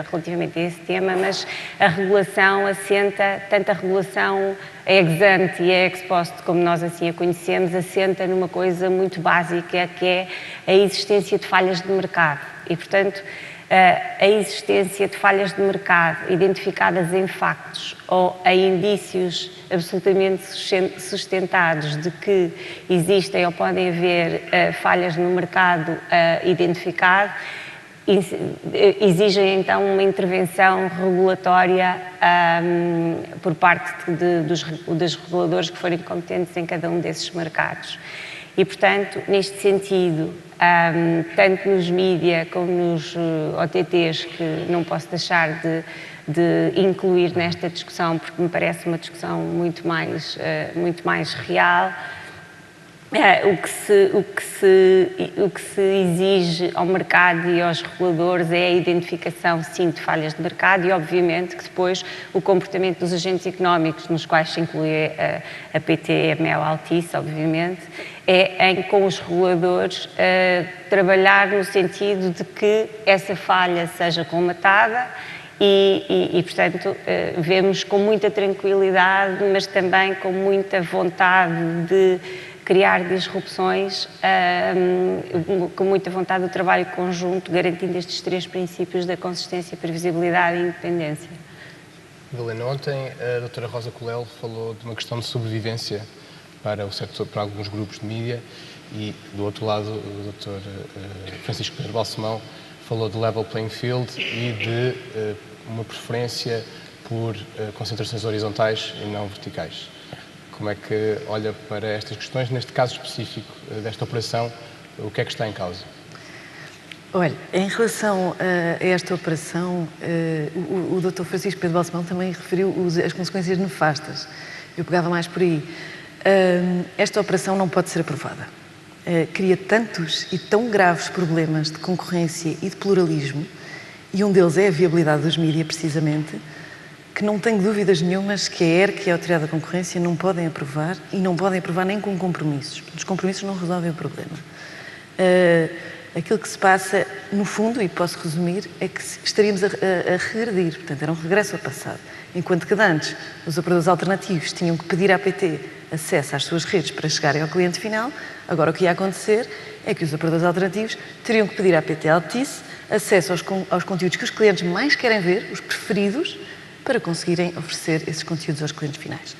Speaker 5: relativamente a esse tema, mas a regulação assenta, tanto a regulação ex ante e ex post, como nós assim a conhecemos, assenta numa coisa muito básica, que é a existência de falhas de mercado. E, portanto, a existência de falhas de mercado identificadas em factos ou em indícios absolutamente sustentados de que existem ou podem haver falhas no mercado identificado, exigem então uma intervenção regulatória por parte dos reguladores que forem competentes em cada um desses mercados. E, portanto, neste sentido, tanto nos mídia como nos OTTs, que não posso deixar de incluir nesta discussão, porque me parece uma discussão muito mais real, o que se exige ao mercado e aos reguladores é a identificação, sim, de falhas de mercado e, obviamente, que depois o comportamento dos agentes económicos, nos quais se inclui a PT, a MEO, a Altice, obviamente, é com os reguladores trabalhar no sentido de que essa falha seja colmatada e portanto, vemos com muita tranquilidade, mas também com muita vontade de criar disrupções, com muita vontade do trabalho conjunto, garantindo estes 3 princípios da consistência, previsibilidade e independência.
Speaker 4: Helena, ontem a doutora Rosa Colel falou de uma questão de sobrevivência para o setor, para alguns grupos de mídia, e do outro lado o doutor Francisco Pedro Balsemão falou de level playing field e de uma preferência por concentrações horizontais e não verticais. Como é que olha para estas questões? Neste caso específico desta operação, o que é que está em causa?
Speaker 6: Olha, em relação a esta operação, o Dr. Francisco Pedro Balsemão também referiu as consequências nefastas. Eu pegava mais por aí. Esta operação não pode ser aprovada. Cria tantos e tão graves problemas de concorrência e de pluralismo, e um deles é a viabilidade dos mídia, precisamente, que não tenho dúvidas nenhumas que a ERC e a Autoridade da Concorrência não podem aprovar, e não podem aprovar nem com compromissos. Os compromissos não resolvem o problema. Aquilo que se passa, no fundo, e posso resumir, é que estaríamos a regredir, portanto, era um regresso ao passado. Enquanto que antes os operadores alternativos tinham que pedir à PT acesso às suas redes para chegarem ao cliente final, agora o que ia acontecer é que os operadores alternativos teriam que pedir à PT Altice acesso aos conteúdos que os clientes mais querem ver, os preferidos, para conseguirem oferecer esses conteúdos aos clientes finais.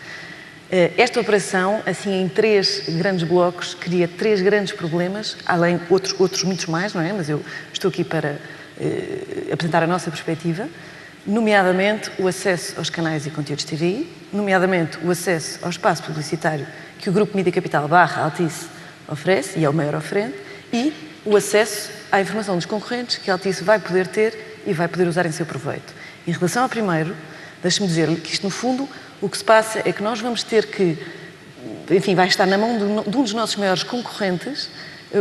Speaker 6: Esta operação, assim, em 3 grandes blocos, cria 3 grandes problemas, além outros muitos mais, não é? Mas eu estou aqui para apresentar a nossa perspectiva, nomeadamente o acesso aos canais e conteúdos TVI, nomeadamente o acesso ao espaço publicitário que o Grupo Mídia Capital / Altice oferece, e é o maior oferente, e o acesso à informação dos concorrentes que a Altice vai poder ter e vai poder usar em seu proveito. Em relação ao primeiro, deixe-me dizer-lhe que isto, no fundo, o que se passa é que nós vamos ter que, enfim, vai estar na mão de um dos nossos maiores concorrentes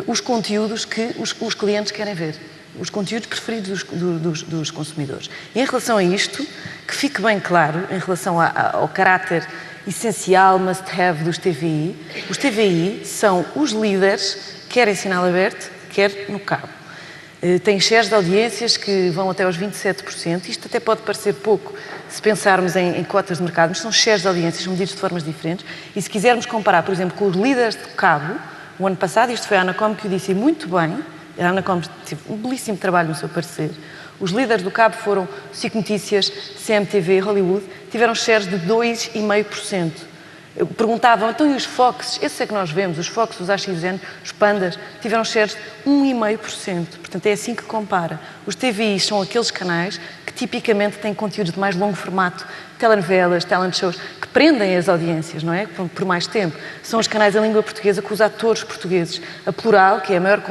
Speaker 6: os conteúdos que os clientes querem ver, os conteúdos preferidos dos consumidores. E em relação a isto, que fique bem claro, em relação ao caráter essencial, must-have dos TVI, os TVI são os líderes, quer em sinal aberto, quer no cabo. Tem shares de audiências que vão até aos 27%. Isto até pode parecer pouco se pensarmos em cotas de mercado, mas são shares de audiências, são medidos de formas diferentes. E se quisermos comparar, por exemplo, com os líderes de cabo, o ano passado, isto foi a Anacom que o disse muito bem, a Anacom teve um belíssimo trabalho no seu parecer, os líderes do cabo foram SIC Notícias, CMTV, Hollywood, tiveram shares de 2,5%. Perguntavam, então e os Fox? Esses é que nós vemos, os Fox, os AXN, os Pandas, tiveram shares de 1,5%. Portanto, é assim que compara. Os TVIs são aqueles canais que tipicamente têm conteúdos de mais longo formato, telenovelas, talent shows, que prendem as audiências, não é? Por mais tempo. São os canais em língua portuguesa com os atores portugueses. A Plural, que é a maior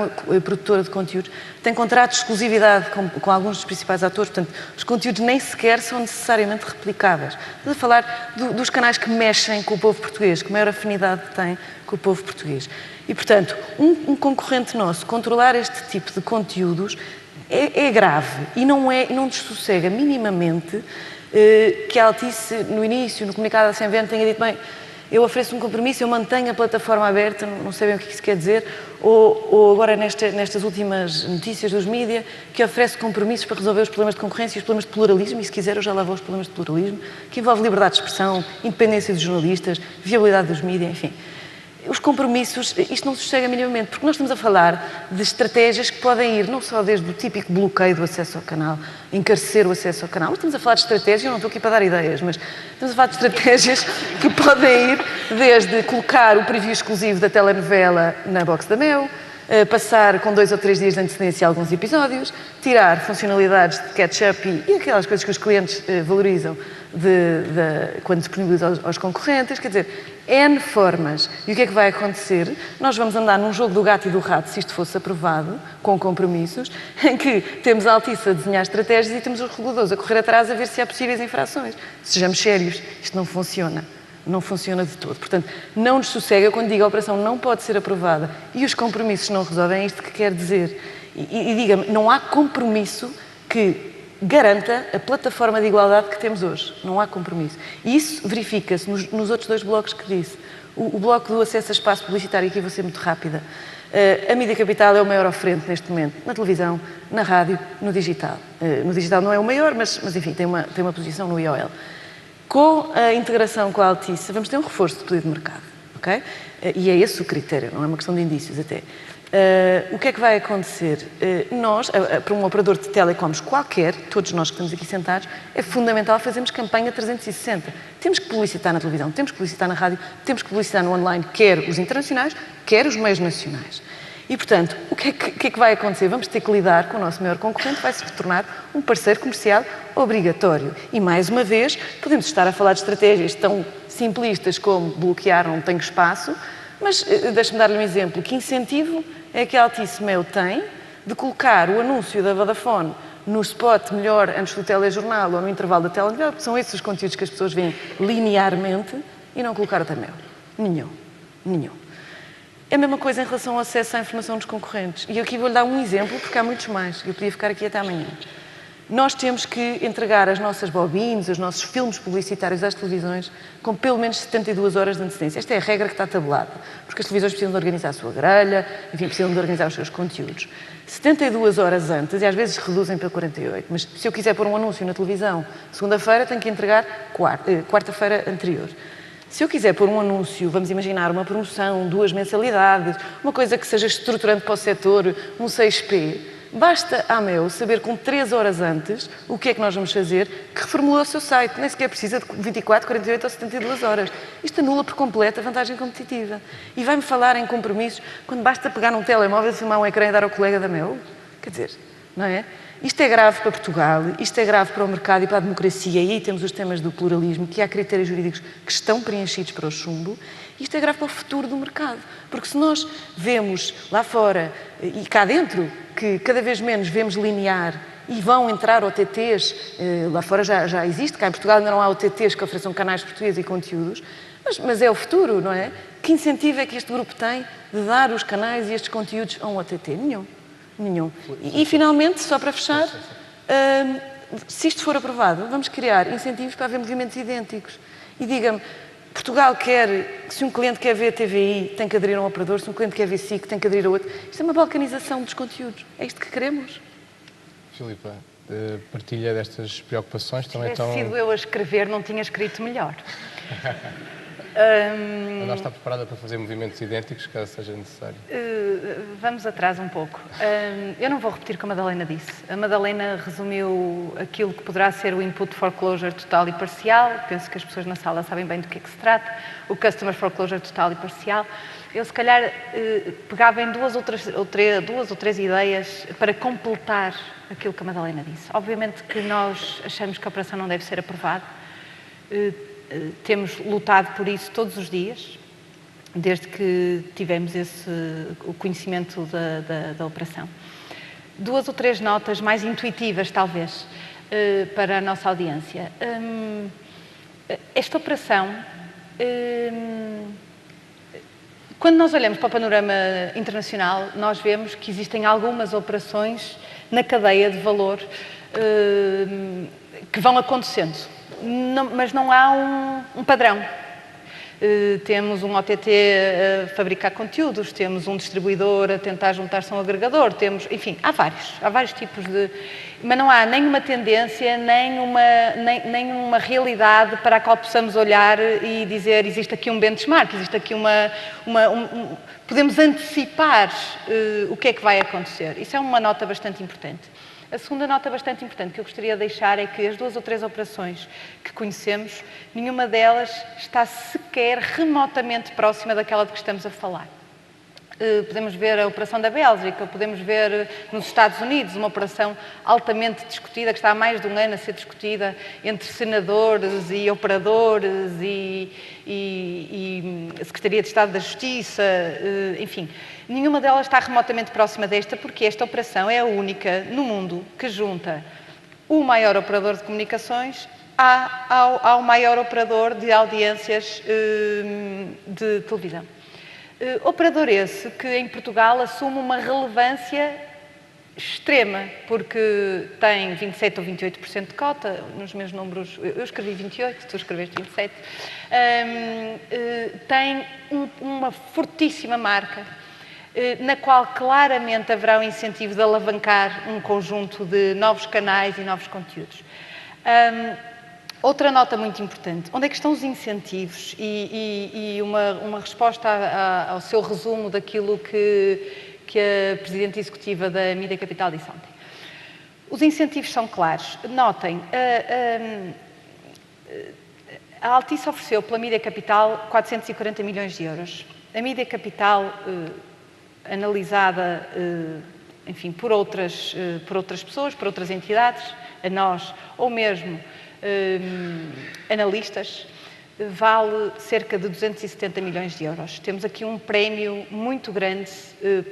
Speaker 6: produtora de conteúdos, tem contratos de exclusividade com alguns dos principais atores, portanto, os conteúdos nem sequer são necessariamente replicáveis. Estamos a falar dos canais que mexem com o povo português, que maior afinidade tem com o povo português. E, portanto, um concorrente nosso controlar este tipo de conteúdos é grave e não dessossega minimamente que a Altice, no início, no comunicado da CMVM, tenha dito, bem, eu ofereço um compromisso, eu mantenho a plataforma aberta, não sei bem o que isso quer dizer, ou agora nestas últimas notícias dos mídia, que oferece compromissos para resolver os problemas de concorrência e os problemas de pluralismo, e se quiser eu já lá vou aos problemas de pluralismo, que envolve liberdade de expressão, independência dos jornalistas, viabilidade dos mídia, enfim. os compromissos, isto não sossega minimamente, porque nós estamos a falar de estratégias que podem ir não só desde o típico bloqueio do acesso ao canal, encarecer o acesso ao canal, mas estamos a falar de estratégias, eu não estou aqui para dar ideias, mas estamos a falar de estratégias que podem ir desde colocar o preview exclusivo da telenovela na box da Mel, passar com 2 ou 3 dias de antecedência a alguns episódios, tirar funcionalidades de catch-up e aquelas coisas que os clientes valorizam quando disponibilizam aos concorrentes, quer dizer, N formas. E o que é que vai acontecer? Nós vamos andar num jogo do gato e do rato, se isto fosse aprovado, com compromissos, em que temos a Altice a desenhar estratégias e temos os reguladores a correr atrás a ver se há possíveis infrações. Sejamos sérios, isto não funciona. Não funciona de todo. Portanto, não nos sossega quando digo a operação não pode ser aprovada e os compromissos não resolvem, é isto que quer dizer. E diga-me, não há compromisso que garanta a plataforma de igualdade que temos hoje. Não há compromisso. E isso verifica-se nos outros 2 blocos que disse. O bloco do acesso a espaço publicitário, aqui vou ser muito rápida. A Mídia Capital é o maior oferente neste momento, na televisão, na rádio, no digital. No digital não é o maior, mas enfim, tem uma posição no IOL. Com a integração com a Altice, vamos ter um reforço de poder de mercado, ok? E é esse o critério, não é uma questão de indícios até. O que é que vai acontecer? Nós, para um operador de telecoms qualquer, todos nós que estamos aqui sentados, é fundamental fazermos campanha 360. Temos que publicitar na televisão, temos que publicitar na rádio, temos que publicitar no online, quer os internacionais, quer os meios nacionais. E, portanto, o que é que vai acontecer? Vamos ter que lidar com o nosso maior concorrente, vai se tornar um parceiro comercial obrigatório. E, mais uma vez, podemos estar a falar de estratégias tão simplistas como bloquear não tenho espaço, mas deixe-me dar-lhe um exemplo. Que incentivo é que a Altice Mel tem de colocar o anúncio da Vodafone no spot melhor antes do telejornal ou no intervalo da telenovela, porque são esses os conteúdos que as pessoas veem linearmente, e não colocar o da Mel? Nenhum. É a mesma coisa em relação ao acesso à informação dos concorrentes. E aqui vou-lhe dar um exemplo, porque há muitos mais. Eu podia ficar aqui até amanhã. Nós temos que entregar as nossas bobines, os nossos filmes publicitários às televisões com pelo menos 72 horas de antecedência. Esta é a regra que está tabulada, porque as televisões precisam de organizar a sua grelha, enfim, precisam de organizar os seus conteúdos. 72 horas antes, e às vezes reduzem para 48, mas se eu quiser pôr um anúncio na televisão segunda-feira, tenho que entregar quarta-feira anterior. Se eu quiser pôr um anúncio, vamos imaginar uma promoção, 2 mensalidades, uma coisa que seja estruturante para o setor, um 6P, basta à Mel saber com 3 horas antes o que é que nós vamos fazer, que reformula o seu site. Nem sequer precisa de 24, 48 ou 72 horas. Isto anula por completo a vantagem competitiva. E vai-me falar em compromissos quando basta pegar num telemóvel, filmar um ecrã e dar ao colega da Mel? Quer dizer, não é? Isto é grave para Portugal, isto é grave para o mercado e para a democracia, e aí temos os temas do pluralismo, que há critérios jurídicos que estão preenchidos para o chumbo. Isto é grave para o futuro do mercado, porque se nós vemos lá fora e cá dentro, que cada vez menos vemos linear e vão entrar OTTs, lá fora já existe, cá em Portugal ainda não há OTTs que ofereçam canais portugueses e conteúdos, mas é o futuro, não é? Que incentivo é que este grupo tem de dar os canais e estes conteúdos a um OTT? Nenhum. E finalmente, só para fechar, se isto for aprovado, vamos criar incentivos para haver movimentos idênticos. E diga-me, Portugal quer, se um cliente quer ver a TVI, tem que aderir a um operador, se um cliente quer ver SIC, tem que aderir a outro. Isto é uma balcanização dos conteúdos. É isto que queremos.
Speaker 4: Filipa, partilha destas preocupações também
Speaker 7: estão... Se tivesse sido eu a escrever, não tinha escrito melhor.
Speaker 4: A nós está preparada para fazer movimentos idênticos, caso seja necessário?
Speaker 7: Vamos atrás um pouco. Eu não vou repetir o que a Madalena disse. A Madalena resumiu aquilo que poderá ser o Input Foreclosure total e parcial. Penso que as pessoas na sala sabem bem do que é que se trata. O Customer Foreclosure total e parcial. Eu, se calhar, pegava em duas ou três ideias para completar aquilo que a Madalena disse. Obviamente que nós achamos que a operação não deve ser aprovada. Temos lutado por isso todos os dias, desde que tivemos o conhecimento da operação. 2 ou 3 notas mais intuitivas, talvez, para a nossa audiência. Esta operação, quando nós olhamos para o panorama internacional, nós vemos que existem algumas operações na cadeia de valor que vão acontecendo. Mas não há um padrão. temos um OTT a fabricar conteúdos, temos um distribuidor a tentar juntar-se a um agregador, temos, enfim, há vários tipos de... Mas não há nenhuma tendência, nem uma realidade para a qual possamos olhar e dizer existe aqui um benchmark, existe aqui podemos antecipar o que é que vai acontecer. Isso é uma nota bastante importante. A segunda nota bastante importante que eu gostaria de deixar é que as 2 ou 3 operações que conhecemos, nenhuma delas está sequer remotamente próxima daquela de que estamos a falar. Podemos ver a operação da Bélgica, podemos ver nos Estados Unidos uma operação altamente discutida, que está há mais de um ano a ser discutida entre senadores e operadores e Secretaria de Estado da Justiça, enfim. Nenhuma delas está remotamente próxima desta, porque esta operação é a única no mundo que junta o maior operador de comunicações ao maior operador de audiências de televisão. Operador esse que em Portugal assume uma relevância extrema, porque tem 27 ou 28% de cota, nos meus números, eu escrevi 28, tu escreveste 27, tem uma fortíssima marca, na qual claramente haverá um incentivo de alavancar um conjunto de novos canais e novos conteúdos. Outra nota muito importante, onde é que estão os incentivos e uma resposta ao seu resumo daquilo que a Presidente Executiva da Mídia Capital disse ontem. Os incentivos são claros. Notem, a Altice ofereceu pela Mídia Capital 440 milhões de euros. A Mídia Capital, analisada, enfim, por outras pessoas, por outras entidades, a nós, ou mesmo analistas, vale cerca de 270 milhões de euros. Temos aqui um prémio muito grande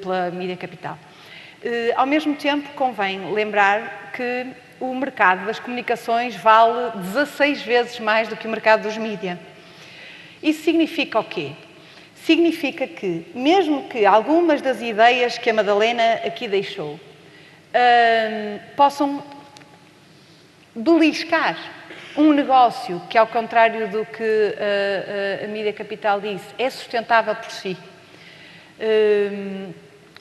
Speaker 7: pela Mídia Capital. Ao mesmo tempo, convém lembrar que o mercado das comunicações vale 16 vezes mais do que o mercado dos mídia. Isso significa o quê? Significa que, mesmo que algumas das ideias que a Madalena aqui deixou possam beliscar um negócio que, ao contrário do que a Mídia Capital disse, é sustentável por si.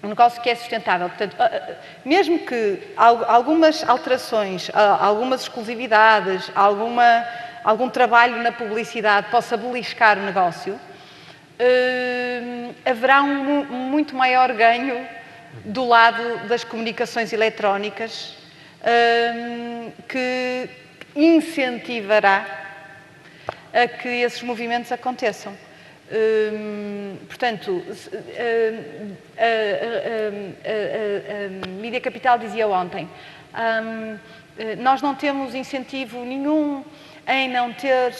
Speaker 7: Um negócio que é sustentável. Portanto, mesmo que algumas alterações, algumas exclusividades, algum trabalho na publicidade possa beliscar o negócio, haverá um muito maior ganho do lado das comunicações eletrónicas que incentivará a que esses movimentos aconteçam. Portanto, a Mídia Capital dizia ontem, nós não temos incentivo nenhum em não ter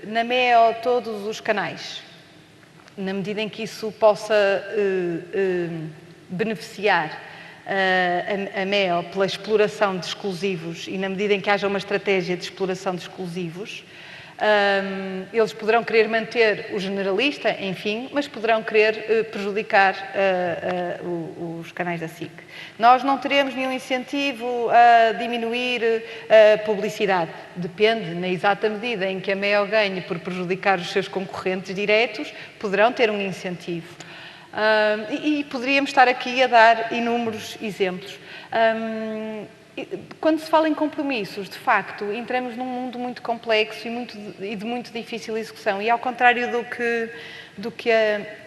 Speaker 7: na MEO todos os canais, na medida em que isso possa beneficiar a MEO pela exploração de exclusivos e na medida em que haja uma estratégia de exploração de exclusivos, eles poderão querer manter o generalista, enfim, mas poderão querer prejudicar os canais da SIC. Nós não teremos nenhum incentivo a diminuir a publicidade. Depende, na exata medida em que a MEO ganhe por prejudicar os seus concorrentes diretos, poderão ter um incentivo. E poderíamos estar aqui a dar inúmeros exemplos. Quando se fala em compromissos, de facto, entramos num mundo muito complexo e de muito difícil execução. E ao contrário do que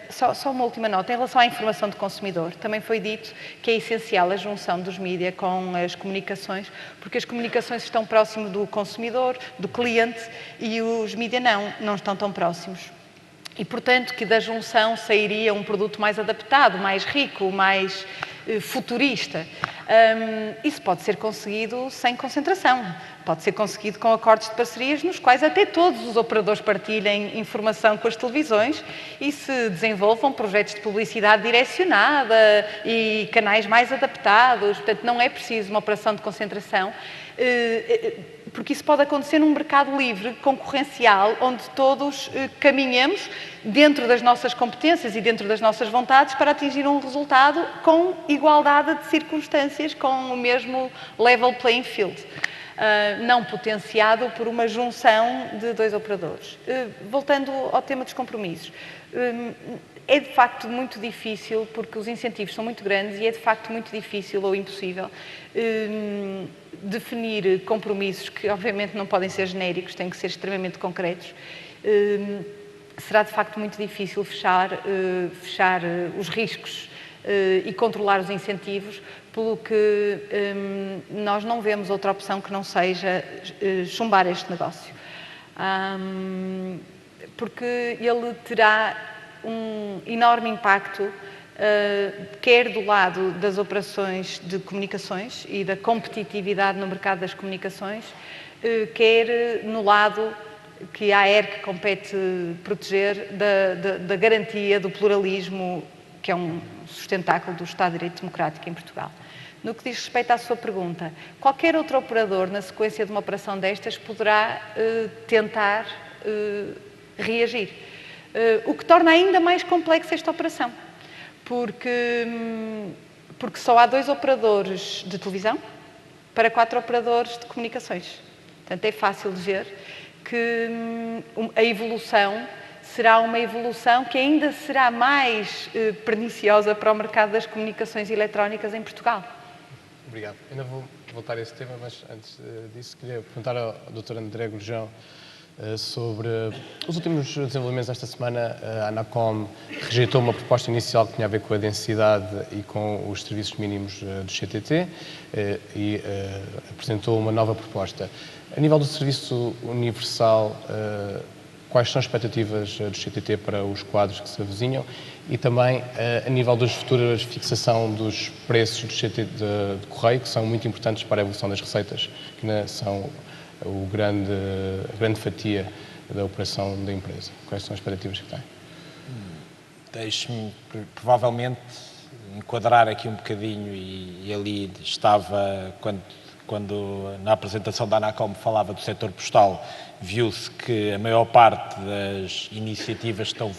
Speaker 7: só uma última nota, em relação à informação de consumidor, também foi dito que é essencial a junção dos mídia com as comunicações, porque as comunicações estão próximo do consumidor, do cliente, e os mídia não estão tão próximos. E, portanto, que da junção sairia um produto mais adaptado, mais rico, mais futurista. Isso pode ser conseguido sem concentração. Pode ser conseguido com acordos de parcerias nos quais até todos os operadores partilhem informação com as televisões e se desenvolvam projetos de publicidade direcionada e canais mais adaptados. Portanto, não é preciso uma operação de concentração, porque isso pode acontecer num mercado livre, concorrencial, onde todos caminhamos dentro das nossas competências e dentro das nossas vontades para atingir um resultado com igualdade de circunstâncias, com o mesmo level playing field. não potenciado por uma junção de 2 operadores. Voltando ao tema dos compromissos, é de facto muito difícil, porque os incentivos são muito grandes e é de facto muito difícil ou impossível definir compromissos que obviamente não podem ser genéricos, têm que ser extremamente concretos. Será de facto muito difícil fechar os riscos e controlar os incentivos, pelo que nós não vemos outra opção que não seja chumbar este negócio. Porque ele terá um enorme impacto, quer do lado das operações de comunicações e da competitividade no mercado das comunicações, quer no lado que a AERC compete proteger da garantia do pluralismo, que é um sustentáculo do Estado de Direito Democrático em Portugal. No que diz respeito à sua pergunta, qualquer outro operador, na sequência de uma operação destas, poderá tentar reagir. O que torna ainda mais complexa esta operação, porque só há 2 operadores de televisão para 4 operadores de comunicações. Portanto, é fácil de ver que a evolução será uma evolução que ainda será mais perniciosa para o mercado das comunicações eletrónicas em Portugal.
Speaker 4: Obrigado. Ainda vou voltar a esse tema, mas antes disso queria perguntar ao Dr. André Gurjão sobre os últimos desenvolvimentos desta semana. A ANACOM rejeitou uma proposta inicial que tinha a ver com a densidade e com os serviços mínimos do CTT e apresentou uma nova proposta. A nível do Serviço Universal, quais são as expectativas do CTT para os quadros que se avizinham e também a nível das futuras fixação dos preços do CTT de correio, que são muito importantes para a evolução das receitas, que são a grande fatia da operação da empresa. Quais são as expectativas que tem?
Speaker 8: Deixe-me, provavelmente, enquadrar aqui um bocadinho, e ali estava, quando na apresentação da ANACOM falava do setor postal, viu-se que a maior parte das iniciativas estão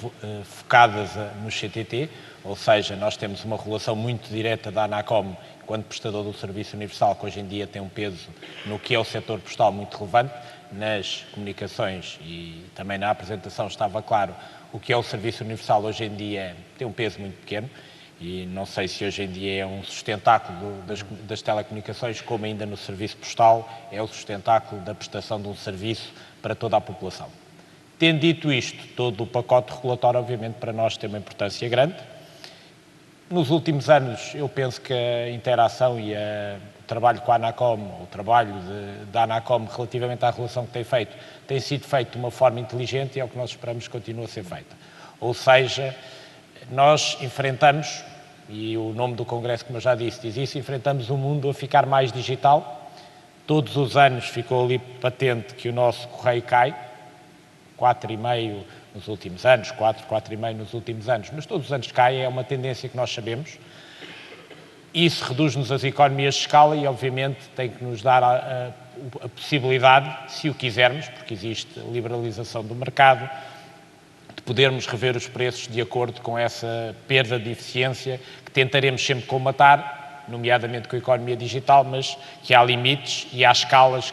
Speaker 8: focadas no CTT, ou seja, nós temos uma relação muito direta da ANACOM enquanto prestador do Serviço Universal, que hoje em dia tem um peso no que é o setor postal muito relevante, nas comunicações, e também na apresentação estava claro, o que é o Serviço Universal hoje em dia tem um peso muito pequeno, e não sei se hoje em dia é um sustentáculo das telecomunicações, como ainda no serviço postal é o sustentáculo da prestação de um serviço para toda a população. Tendo dito isto, todo o pacote regulatório, obviamente, para nós tem uma importância grande. Nos últimos anos, eu penso que a interação e o trabalho com a ANACOM, o trabalho da ANACOM relativamente à relação que tem sido feito de uma forma inteligente e é o que nós esperamos que continue a ser feita. Ou seja, nós enfrentamos, e o nome do Congresso, como eu já disse, diz isso, enfrentamos um mundo a ficar mais digital. Todos os anos ficou ali patente que o nosso correio cai, 4,5% nos últimos anos, 4,5% nos últimos anos, mas todos os anos cai, é uma tendência que nós sabemos. Isso reduz-nos as economias de escala e, obviamente, tem que nos dar a possibilidade, se o quisermos, porque existe liberalização do mercado, de podermos rever os preços de acordo com essa perda de eficiência que tentaremos sempre colmatar, nomeadamente com a economia digital, mas que há limites e há escalas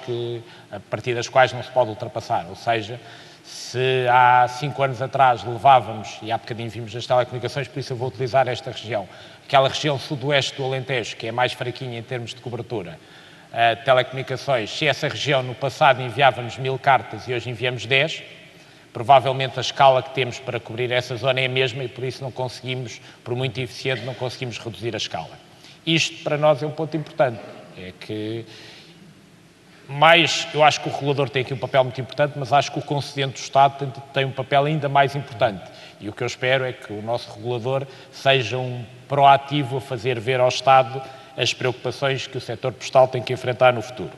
Speaker 8: a partir das quais não se pode ultrapassar. Ou seja, se há 5 anos atrás levávamos, e há bocadinho vimos as telecomunicações, por isso eu vou utilizar esta região, aquela região sudoeste do Alentejo, que é mais fraquinha em termos de cobertura, telecomunicações, se essa região no passado enviávamos 1000 cartas e hoje enviamos 10, provavelmente a escala que temos para cobrir essa zona é a mesma e por isso não conseguimos, por muito eficiente, não conseguimos reduzir a escala. Isto para nós é um ponto importante, é que eu acho que o regulador tem aqui um papel muito importante, mas acho que o concedente do Estado tem um papel ainda mais importante. E o que eu espero é que o nosso regulador seja um proativo a fazer ver ao Estado as preocupações que o setor postal tem que enfrentar no futuro.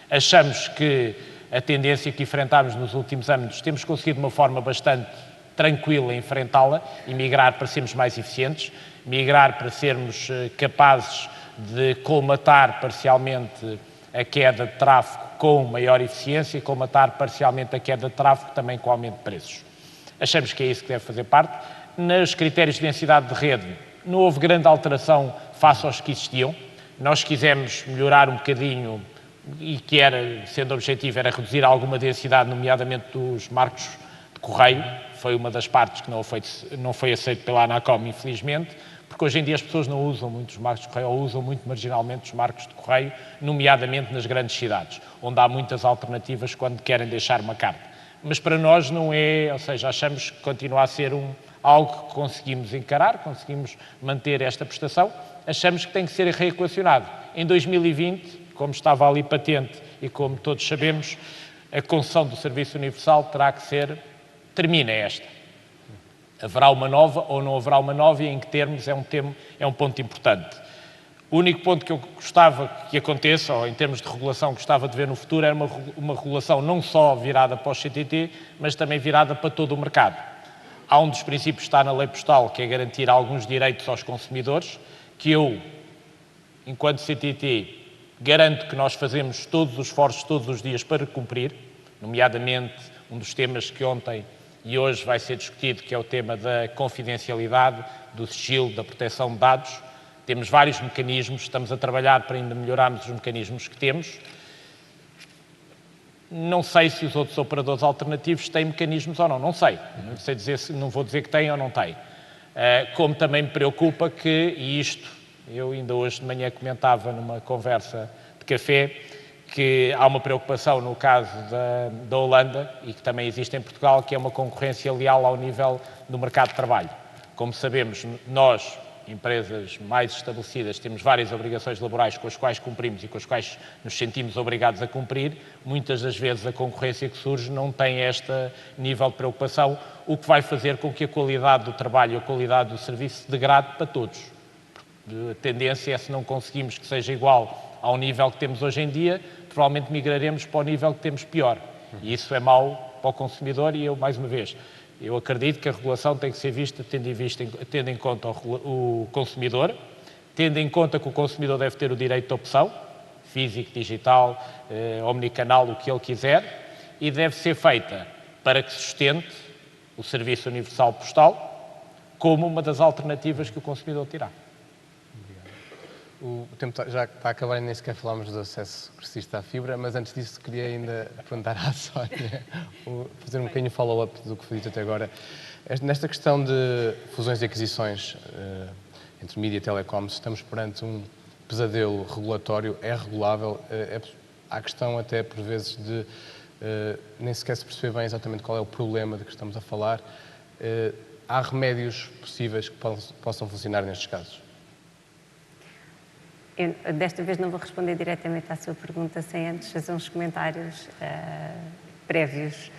Speaker 8: Achamos que a tendência que enfrentámos nos últimos anos, temos conseguido de uma forma bastante tranquila enfrentá-la e migrar para sermos mais eficientes, migrar para sermos capazes de colmatar parcialmente a queda de tráfego com maior eficiência e colmatar parcialmente a queda de tráfego também com aumento de preços. Achamos que é isso que deve fazer parte. Nos critérios de densidade de rede não houve grande alteração face aos que existiam. Nós quisemos melhorar um bocadinho e que era, sendo objetivo, era reduzir alguma densidade, nomeadamente dos marcos de correio. Foi uma das partes que não foi aceito pela ANACOM, infelizmente, porque hoje em dia as pessoas não usam muito os marcos de correio, ou usam muito marginalmente os marcos de correio, nomeadamente nas grandes cidades, onde há muitas alternativas quando querem deixar uma carta. Mas para nós não é, ou seja, achamos que continua a ser algo que conseguimos encarar, conseguimos manter esta prestação, achamos que tem que ser reequacionado. Em 2020, como estava ali patente e como todos sabemos, a concessão do Serviço Universal terá que termina esta. Haverá uma nova ou não haverá uma nova e em que termos é um ponto importante. O único ponto que eu gostava que aconteça, ou em termos de regulação gostava de ver no futuro, era uma regulação não só virada para o CTT, mas também virada para todo o mercado. Há um dos princípios que está na lei postal, que é garantir alguns direitos aos consumidores, que eu, enquanto CTT, garanto que nós fazemos todos os esforços, todos os dias, para cumprir, nomeadamente um dos temas que ontem e hoje vai ser discutido, que é o tema da confidencialidade, do sigilo, da proteção de dados. Temos vários mecanismos, estamos a trabalhar para ainda melhorarmos os mecanismos que temos. Não sei se os outros operadores alternativos têm mecanismos ou não, não sei. Não sei dizer, não vou dizer que têm ou não têm. Como também me preocupa que, e isto, eu ainda hoje de manhã comentava numa conversa de café, que há uma preocupação no caso da Holanda e que também existe em Portugal, que é uma concorrência leal ao nível do mercado de trabalho. Como sabemos, nós, empresas mais estabelecidas, temos várias obrigações laborais com as quais cumprimos e com as quais nos sentimos obrigados a cumprir. Muitas das vezes a concorrência que surge não tem este nível de preocupação, o que vai fazer com que a qualidade do trabalho e a qualidade do serviço se degrade para todos. A tendência é, se não conseguimos que seja igual ao nível que temos hoje em dia, provavelmente migraremos para o nível que temos pior. E isso é mau para o consumidor e eu, mais uma vez, eu acredito que a regulação tem que ser vista tendo em conta o consumidor, tendo em conta que o consumidor deve ter o direito de opção, físico, digital, omnicanal, o que ele quiser, e deve ser feita para que sustente o Serviço Universal Postal como uma das alternativas que o consumidor terá.
Speaker 4: O tempo já está a acabar e nem sequer falámos do acesso progressista à fibra, mas antes disso queria ainda perguntar à Sónia, fazer um bocadinho follow-up do que foi dito até agora. Nesta questão de fusões e aquisições entre mídia e telecoms, estamos perante um pesadelo regulatório, é regulável, há questão até por vezes de nem sequer se perceber bem exatamente qual é o problema de que estamos a falar. Há remédios possíveis que possam funcionar nestes casos?
Speaker 5: Eu, desta vez não vou responder diretamente à sua pergunta sem antes fazer uns comentários prévios.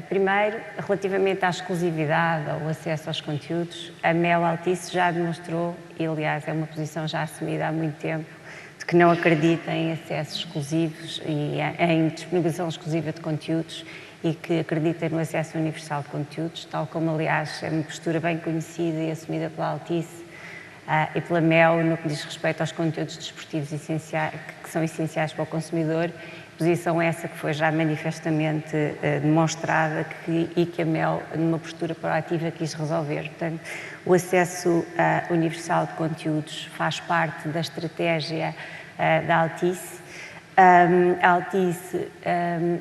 Speaker 5: Primeiro, relativamente à exclusividade ou acesso aos conteúdos, a Mel Altice já demonstrou, e aliás é uma posição já assumida há muito tempo, de que não acredita em acessos exclusivos e em disponibilização exclusiva de conteúdos e que acredita no acesso universal de conteúdos, tal como aliás é uma postura bem conhecida e assumida pela Altice e pela Mel no que diz respeito aos conteúdos desportivos essenciais, que são essenciais para o consumidor, posição essa que foi já manifestamente demonstrada e que a Mel, numa postura proativa, quis resolver. Portanto, o acesso universal de conteúdos faz parte da estratégia da Altice. A Altice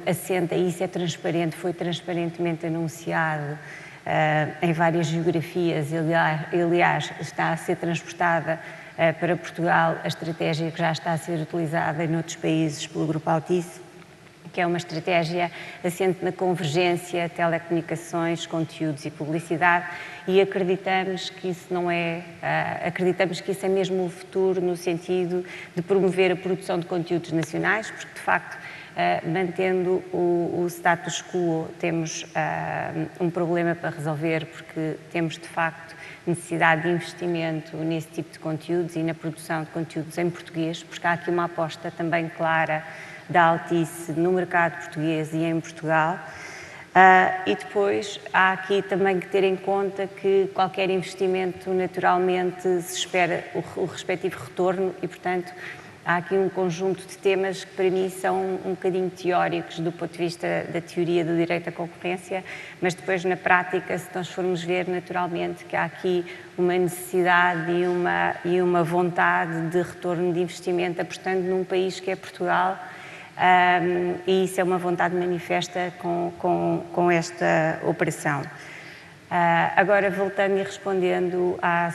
Speaker 5: assenta, e isso é transparente, foi transparentemente anunciado em várias geografias, aliás, está a ser transportada para Portugal a estratégia que já está a ser utilizada em outros países pelo Grupo Altice, que é uma estratégia assente na convergência, telecomunicações, conteúdos e publicidade, e acreditamos que isso é mesmo o futuro no sentido de promover a produção de conteúdos nacionais, porque de facto mantendo o status quo, temos um problema para resolver, porque temos, de facto, necessidade de investimento nesse tipo de conteúdos e na produção de conteúdos em português, porque há aqui uma aposta também clara da Altice no mercado português e em Portugal. E depois há aqui também que ter em conta que qualquer investimento, naturalmente, se espera o respectivo retorno e, portanto, há aqui um conjunto de temas que para mim são um bocadinho teóricos do ponto de vista da teoria do direito à concorrência, mas depois na prática, se nós formos ver naturalmente que há aqui uma necessidade e uma vontade de retorno de investimento apostando num país que é Portugal, e isso é uma vontade manifesta com esta operação. Agora, voltando e respondendo há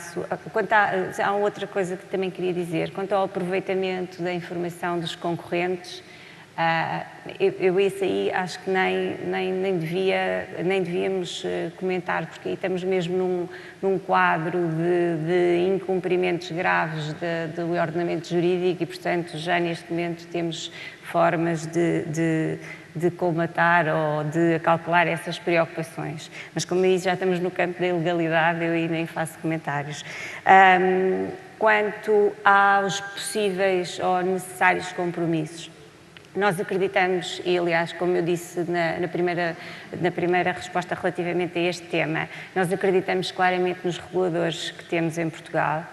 Speaker 5: outra coisa que também queria dizer. Quanto ao aproveitamento da informação dos concorrentes, eu isso aí acho que nem devíamos comentar, porque aí estamos mesmo num quadro de incumprimentos graves do ordenamento jurídico e, portanto, já neste momento temos formas de colmatar ou de calcular essas preocupações. Mas, como disse, já estamos no campo da ilegalidade, eu aí nem faço comentários. Quanto aos possíveis ou necessários compromissos, nós acreditamos, e aliás, como eu disse na primeira resposta relativamente a este tema, nós acreditamos claramente nos reguladores que temos em Portugal.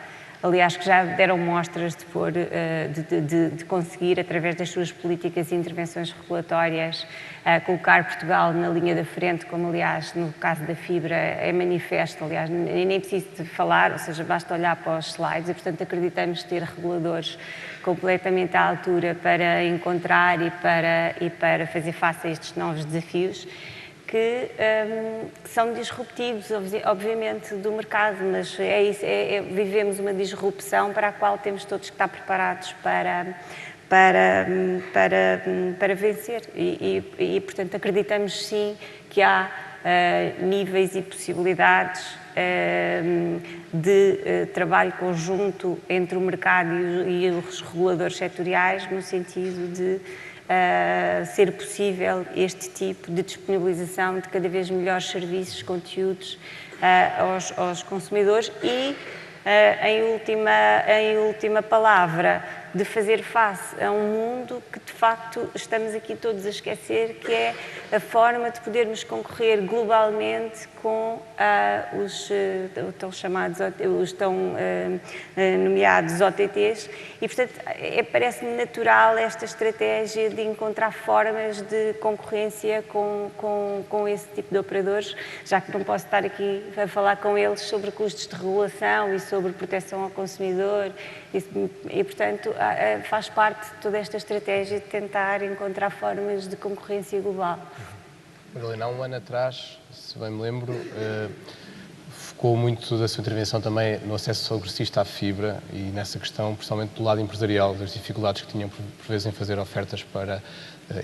Speaker 5: Aliás, que já deram mostras de conseguir, através das suas políticas e intervenções regulatórias, colocar Portugal na linha da frente, como aliás no caso da fibra é manifesto, aliás nem preciso de falar, ou seja, basta olhar para os slides e, portanto, acreditamos ter reguladores completamente à altura para encontrar e para fazer face a estes novos desafios, que são disruptivos, obviamente, do mercado, mas vivemos uma disrupção para a qual temos todos que estar preparados para vencer e, portanto, acreditamos sim que há níveis e possibilidades de trabalho conjunto entre o mercado e os reguladores setoriais, no sentido de ser possível este tipo de disponibilização de cada vez melhores serviços, conteúdos aos consumidores e, em última palavra, de fazer face a um mundo que, de facto, estamos aqui todos a esquecer, que é a forma de podermos concorrer globalmente com os tão chamados, os tão nomeados OTTs e, portanto, parece-me natural esta estratégia de encontrar formas de concorrência com esse tipo de operadores, já que não posso estar aqui a falar com eles sobre custos de regulação e sobre proteção ao consumidor e, portanto, faz parte de toda esta estratégia de tentar encontrar formas de concorrência global.
Speaker 4: Madalena, há um ano atrás, se bem me lembro, focou muito da sua intervenção também no acesso progressista à fibra e nessa questão, principalmente do lado empresarial, das dificuldades que tinham por vezes em fazer ofertas para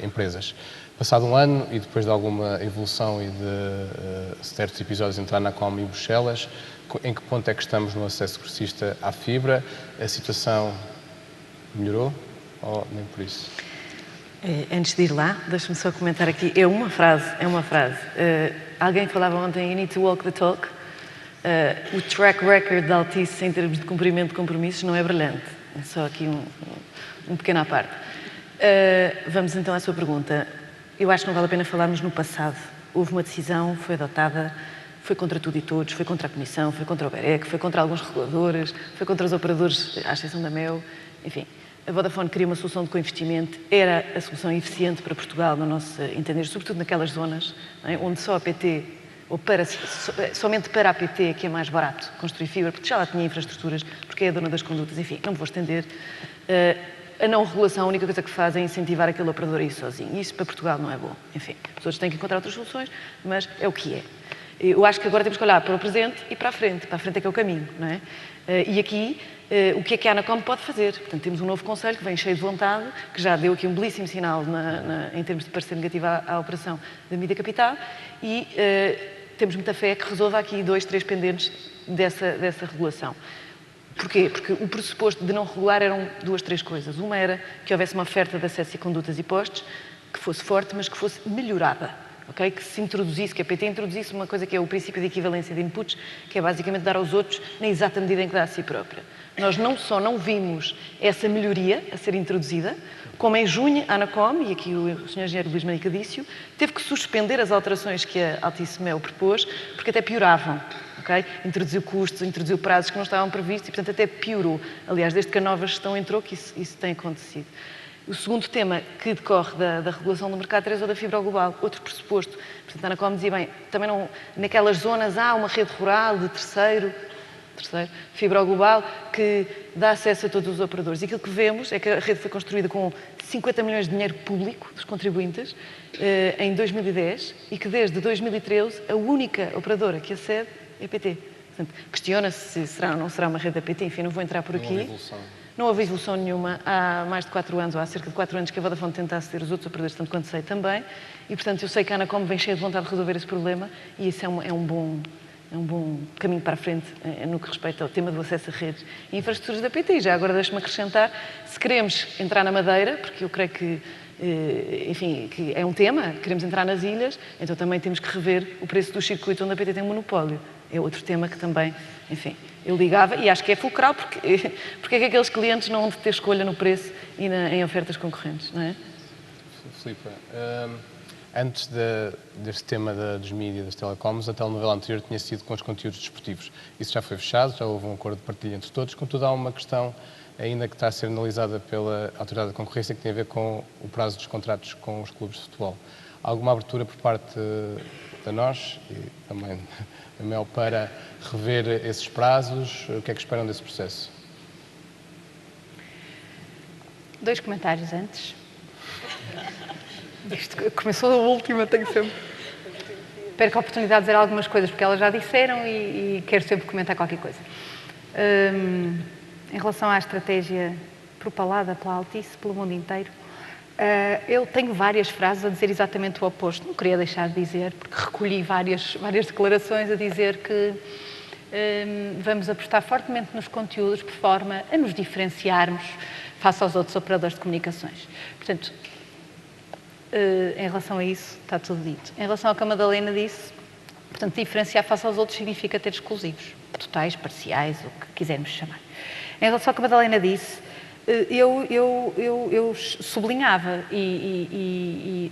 Speaker 4: empresas. Passado um ano e depois de alguma evolução e de certos episódios entre a Anacom e Bruxelas, em que ponto é que estamos no acesso progressista à fibra? A situação melhorou ou nem por isso?
Speaker 6: Antes de ir lá, deixa-me só comentar aqui. É uma frase. Alguém falava ontem, you need to walk the talk. O track record da Altice em termos de cumprimento de compromissos não é brilhante. É só aqui um pequeno à parte. Vamos então à sua pergunta. Eu acho que não vale a pena falarmos no passado. Houve uma decisão, foi adotada, foi contra tudo e todos, foi contra a Comissão, foi contra o BEREC, foi contra alguns reguladores, foi contra os operadores, à exceção da MEO, enfim. A Vodafone queria uma solução de coinvestimento, era a solução eficiente para Portugal, no nosso entender, sobretudo naquelas zonas onde só a PT, ou somente para a PT, que é mais barato construir fibra, porque já lá tinha infraestruturas, porque é a dona das condutas, enfim, não me vou estender. A não regulação, a única coisa que faz é incentivar aquele operador a ir sozinho. E isso para Portugal não é bom. Enfim, os outros têm que encontrar outras soluções, mas é o que é. Eu acho que agora temos que olhar para o presente e para a frente. Para a frente é que é o caminho, não é? E aqui, o que é que a Anacom pode fazer? Portanto, temos um novo Conselho que vem cheio de vontade, que já deu aqui um belíssimo sinal em termos de parecer negativo à operação da Mídia Capital e temos muita fé que resolva aqui 2, 3 pendentes dessa regulação. Porquê? Porque o pressuposto de não regular eram 2, 3 coisas. Uma era que houvesse uma oferta de acesso a condutas e postos, que fosse forte, mas que fosse melhorada. Okay? Que se introduzisse, que a PT introduzisse uma coisa que é o princípio de equivalência de inputs, que é basicamente dar aos outros na exata medida em que dá a si própria. Nós não só não vimos essa melhoria a ser introduzida, como em junho a Anacom, e aqui o Sr. Engenheiro Luís Manica disse-o, teve que suspender as alterações que a Altice MEO propôs, porque até pioravam. ok? Introduziu custos, introduziu prazos que não estavam previstos e, portanto, até piorou. Aliás, desde que a nova gestão entrou, que isso tem acontecido. O segundo tema que decorre da regulação do mercado 3 ou da fibra global, outro pressuposto. Portanto, a Anacom dizia bem, também não, naquelas zonas há uma rede rural de terceiro, fibra global, que dá acesso a todos os operadores. E aquilo que vemos é que a rede foi construída com 50 milhões de dinheiro público dos contribuintes em 2010 e que desde 2013 a única operadora que acede é a PT. Portanto, questiona-se se será ou não será uma rede da PT, enfim, não vou entrar por aqui. Não houve evolução nenhuma há mais de 4 anos, ou há cerca de 4 anos que a Vodafone tenta aceder os outros operadores, tanto quanto sei também, e portanto eu sei que a Anacom vem cheia de vontade de resolver esse problema e isso é um bom caminho para a frente no que respeita ao tema do acesso a redes e infraestruturas da PT. Já agora deixe-me acrescentar, se queremos entrar na Madeira, porque eu creio que, enfim, que é um tema, queremos entrar nas ilhas, então também temos que rever o preço do circuito onde a PT tem monopólio. É outro tema que também, enfim, eu ligava e acho que é fulcral, porque é que aqueles clientes não vão ter escolha no preço e em ofertas concorrentes, não é?
Speaker 4: Filipe, antes deste tema dos mídias, das telecoms, a telenovela anterior tinha sido com os conteúdos desportivos. Isso já foi fechado, já houve um acordo de partilha entre todos. Contudo, há uma questão ainda que está a ser analisada pela Autoridade da Concorrência que tem a ver com o prazo dos contratos com os clubes de futebol. Há alguma abertura por parte de nós e também da MEL para rever esses prazos? O que é que esperam desse processo?
Speaker 7: 2 comentários antes. Isto começou da última, tenho sempre... Perco a oportunidade de dizer algumas coisas, porque elas já disseram e quero sempre comentar qualquer coisa. Em relação à estratégia propalada pela Altice, pelo mundo inteiro, eu tenho várias frases a dizer exatamente o oposto. Não queria deixar de dizer, porque recolhi várias declarações a dizer que vamos apostar fortemente nos conteúdos por forma a nos diferenciarmos face aos outros operadores de comunicações. Portanto, em relação a isso, está tudo dito. Em relação ao que a Madalena disse, portanto, diferenciar face aos outros significa ter exclusivos, totais, parciais, o que quisermos chamar. Em relação ao que a Madalena disse, eu sublinhava e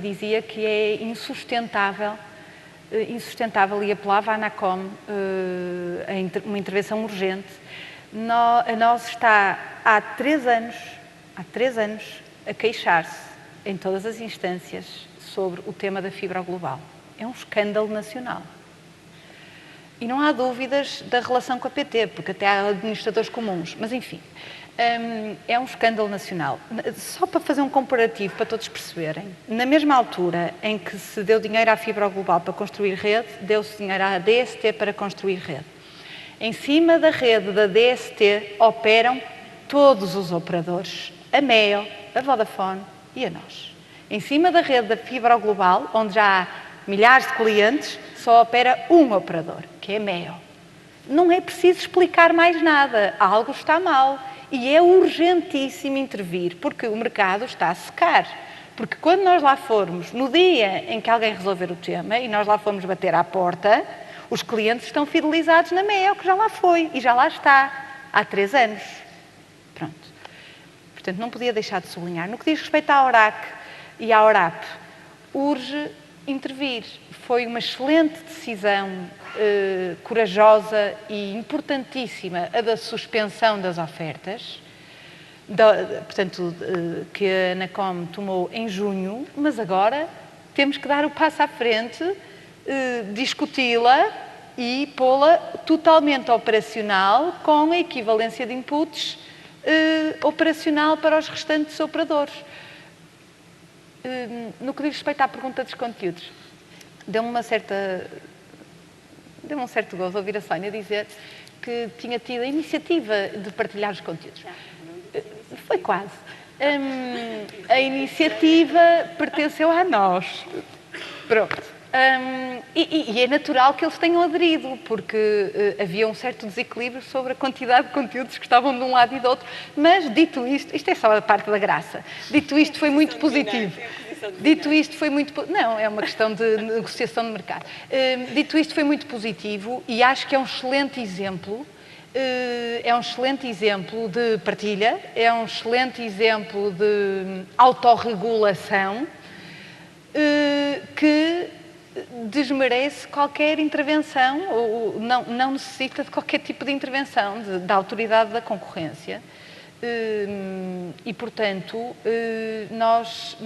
Speaker 7: dizia que é insustentável e apelava à Anacom uma intervenção urgente. A nós está há 3 anos a queixar-se em todas as instâncias sobre o tema da fibra global. É um escândalo nacional. E não há dúvidas da relação com a PT, porque até há administradores comuns. Mas, enfim, é um escândalo nacional. Só para fazer um comparativo, para todos perceberem, na mesma altura em que se deu dinheiro à fibra global para construir rede, deu-se dinheiro à DST para construir rede. Em cima da rede da DST operam todos os operadores, a MEO, a Vodafone e a nós. Em cima da rede da fibra global, onde já há milhares de clientes, só opera um operador, que é a MEO. Não é preciso explicar mais nada, algo está mal e é urgentíssimo intervir, porque o mercado está a secar. Porque quando nós lá formos, no dia em que alguém resolver o tema, e nós lá formos bater à porta, os clientes estão fidelizados na MEO, que já lá foi e já lá está, há 3 anos. Pronto. Portanto, não podia deixar de sublinhar. No que diz respeito à ORAC e à ORAP, urge intervir. Foi uma excelente decisão, corajosa e importantíssima, a da suspensão das ofertas, portanto, que a Anacom tomou em junho, mas agora temos que dar o passo à frente, discuti-la e pô-la totalmente operacional, com a equivalência de inputs operacional para os restantes operadores. No que diz respeito à pergunta dos conteúdos, deu-me um certo gozo ouvir a Sónia dizer que tinha tido a iniciativa de partilhar os conteúdos. Foi quase. A iniciativa pertenceu a nós. Pronto. E é natural que eles tenham aderido, porque havia um certo desequilíbrio sobre a quantidade de conteúdos que estavam de um lado e do outro. Mas, dito isto é só a parte da graça. Dito isto, foi muito positivo. Dito isto, foi muito... Não, é uma questão de negociação de mercado. Dito isto, foi muito positivo e acho que é um excelente exemplo. É um excelente exemplo de partilha, é um excelente exemplo de autorregulação que desmerece qualquer intervenção, ou não necessita de qualquer tipo de intervenção da autoridade da concorrência. E, portanto, nós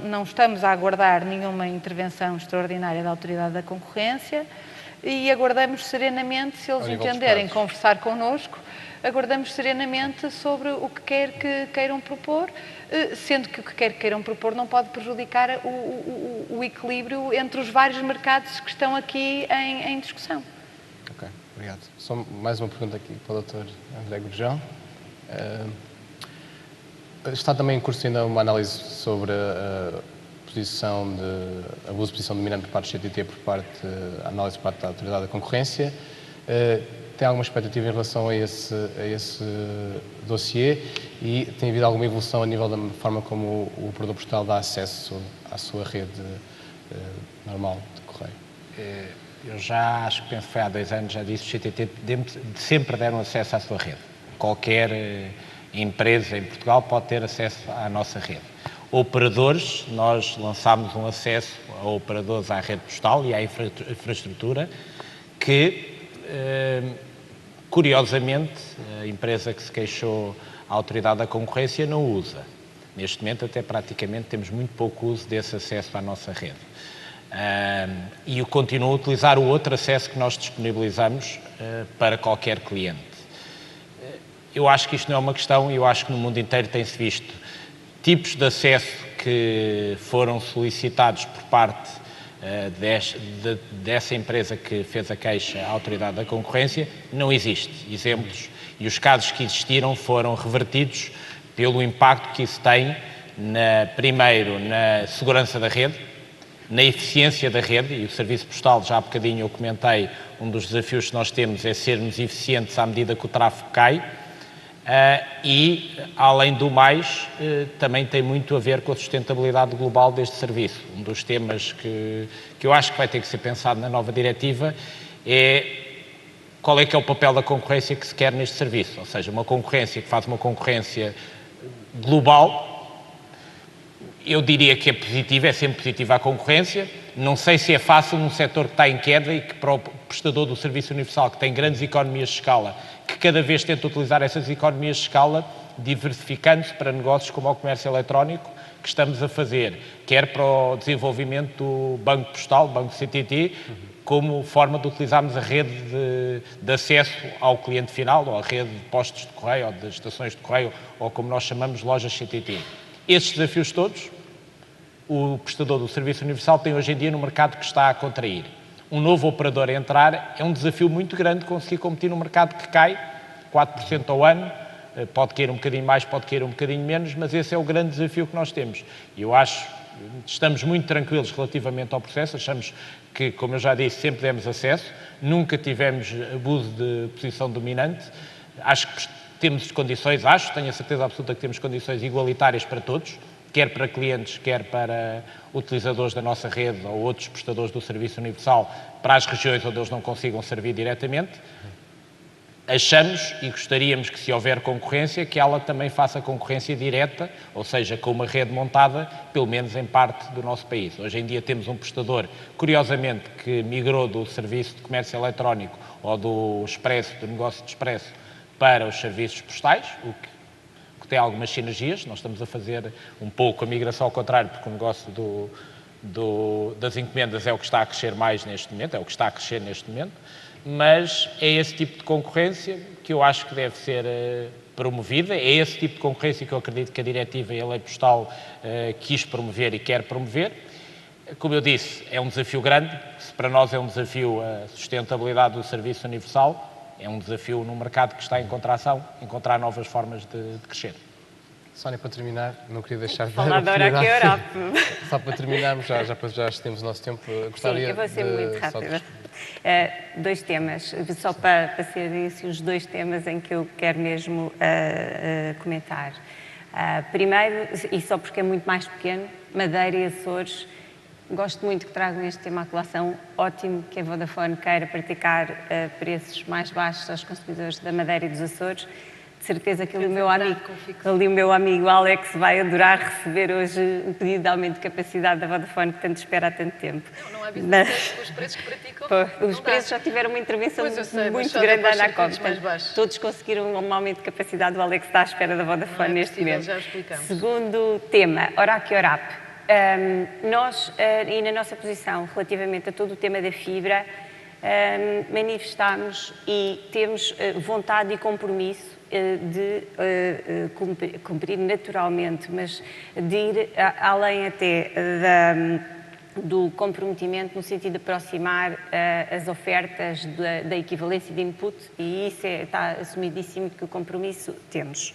Speaker 7: não estamos a aguardar nenhuma intervenção extraordinária da autoridade da concorrência e aguardamos serenamente, se eles entenderem conversar connosco, aguardamos serenamente sobre o que quer que queiram propor, sendo que o que quer que queiram propor não pode prejudicar o equilíbrio entre os vários mercados que estão aqui em discussão.
Speaker 4: Ok, obrigado. Só mais uma pergunta aqui para o Dr. André Gurjão. Está também em curso ainda uma análise sobre a posição de abuso de posição dominante por parte do CTT, a análise por parte da Autoridade da Concorrência. Tem alguma expectativa em relação a esse dossiê e tem havido alguma evolução a nível da forma como o operador postal dá acesso à sua rede normal de correio?
Speaker 8: Eu já acho que penso que foi há 2 anos, já disse, o CTT sempre deram acesso à sua rede. Qualquer empresa em Portugal pode ter acesso à nossa rede. Operadores, nós lançámos um acesso a operadores à rede postal e à infraestrutura que, curiosamente, a empresa que se queixou à Autoridade da Concorrência não usa. Neste momento, até praticamente, temos muito pouco uso desse acesso à nossa rede. E eu continuo a utilizar o outro acesso que nós disponibilizamos para qualquer cliente. Eu acho que isto não é uma questão, eu acho que no mundo inteiro tem-se visto tipos de acesso que foram solicitados por parte dessa empresa que fez a queixa à Autoridade da Concorrência, não existe exemplos, e os casos que existiram foram revertidos pelo impacto que isso tem, primeiro, na segurança da rede, na eficiência da rede, e o Serviço Postal, já há bocadinho eu comentei, um dos desafios que nós temos é sermos eficientes à medida que o tráfego cai, e, além do mais, também tem muito a ver com a sustentabilidade global deste serviço. Um dos temas que eu acho que vai ter que ser pensado na nova diretiva é qual é que é o papel da concorrência que se quer neste serviço, ou seja, uma concorrência que faz uma concorrência global. Eu diria que é positiva, é sempre positiva a concorrência. Não sei se é fácil num setor que está em queda e que para o prestador do Serviço Universal, que tem grandes economias de escala, que cada vez tenta utilizar essas economias de escala, diversificando-se para negócios como o comércio eletrónico, que estamos a fazer, quer para o desenvolvimento do Banco Postal, Banco CTT, como forma de utilizarmos a rede de acesso ao cliente final, ou a rede de postos de correio, ou de estações de correio, ou como nós chamamos, lojas CTT. Estes desafios todos, o prestador do Serviço Universal tem hoje em dia no mercado que está a contrair. Um novo operador a entrar é um desafio muito grande conseguir competir num mercado que cai 4% ao ano, pode cair um bocadinho mais, pode cair um bocadinho menos, mas esse é o grande desafio que nós temos. E eu acho, estamos muito tranquilos relativamente ao processo, achamos que, como eu já disse, sempre demos acesso, nunca tivemos abuso de posição dominante, acho que temos condições, tenho a certeza absoluta que temos condições igualitárias para todos, quer para clientes, quer para utilizadores da nossa rede ou outros prestadores do Serviço Universal, para as regiões onde eles não consigam servir diretamente. Achamos e gostaríamos que, se houver concorrência, que ela também faça concorrência direta, ou seja, com uma rede montada, pelo menos em parte do nosso país. Hoje em dia temos um prestador, curiosamente, que migrou do serviço de comércio eletrónico ou do expresso, do negócio de expresso, para os serviços postais, o que tem algumas sinergias. Nós estamos a fazer um pouco a migração ao contrário, porque o negócio das encomendas é o que está a crescer mais neste momento, é o que está a crescer neste momento, mas é esse tipo de concorrência que eu acho que deve ser promovida, é esse tipo de concorrência que eu acredito que a diretiva e a lei postal quis promover e quer promover. Como eu disse, é um desafio grande, se para nós é um desafio a sustentabilidade do Serviço Universal, é um desafio num mercado que está em contração, encontrar novas formas de crescer.
Speaker 4: Sónia, para terminar, não queria deixar de
Speaker 5: falar da Europa.
Speaker 4: Só para terminarmos, já temos o nosso tempo.
Speaker 5: Gostaria. Sim, eu vou ser muito rápida. 2 temas, só para serem os 2 temas em que eu quero mesmo comentar. Primeiro, e só porque é muito mais pequeno, Madeira e Açores. Gosto muito que tragam este tema à colação. Ótimo que a Vodafone queira praticar preços mais baixos aos consumidores da Madeira e dos Açores. De de certeza que ali o meu amigo Alex vai adorar receber hoje o pedido de aumento de capacidade da Vodafone que tanto espera há tanto tempo.
Speaker 6: Não há business case com os preços que praticam.
Speaker 5: Os preços já tiveram uma intervenção muito grande da Anacom. Todos conseguiram um aumento de capacidade, o Alex está à espera da Vodafone neste momento.
Speaker 6: Já explicamos.
Speaker 5: Segundo tema, Oracle Orap. Nós, e na nossa posição relativamente a todo o tema da fibra, manifestamos e temos vontade e compromisso de cumprir naturalmente, mas de ir além até do comprometimento no sentido de aproximar as ofertas da equivalência de input, e isso está assumidíssimo que o compromisso temos.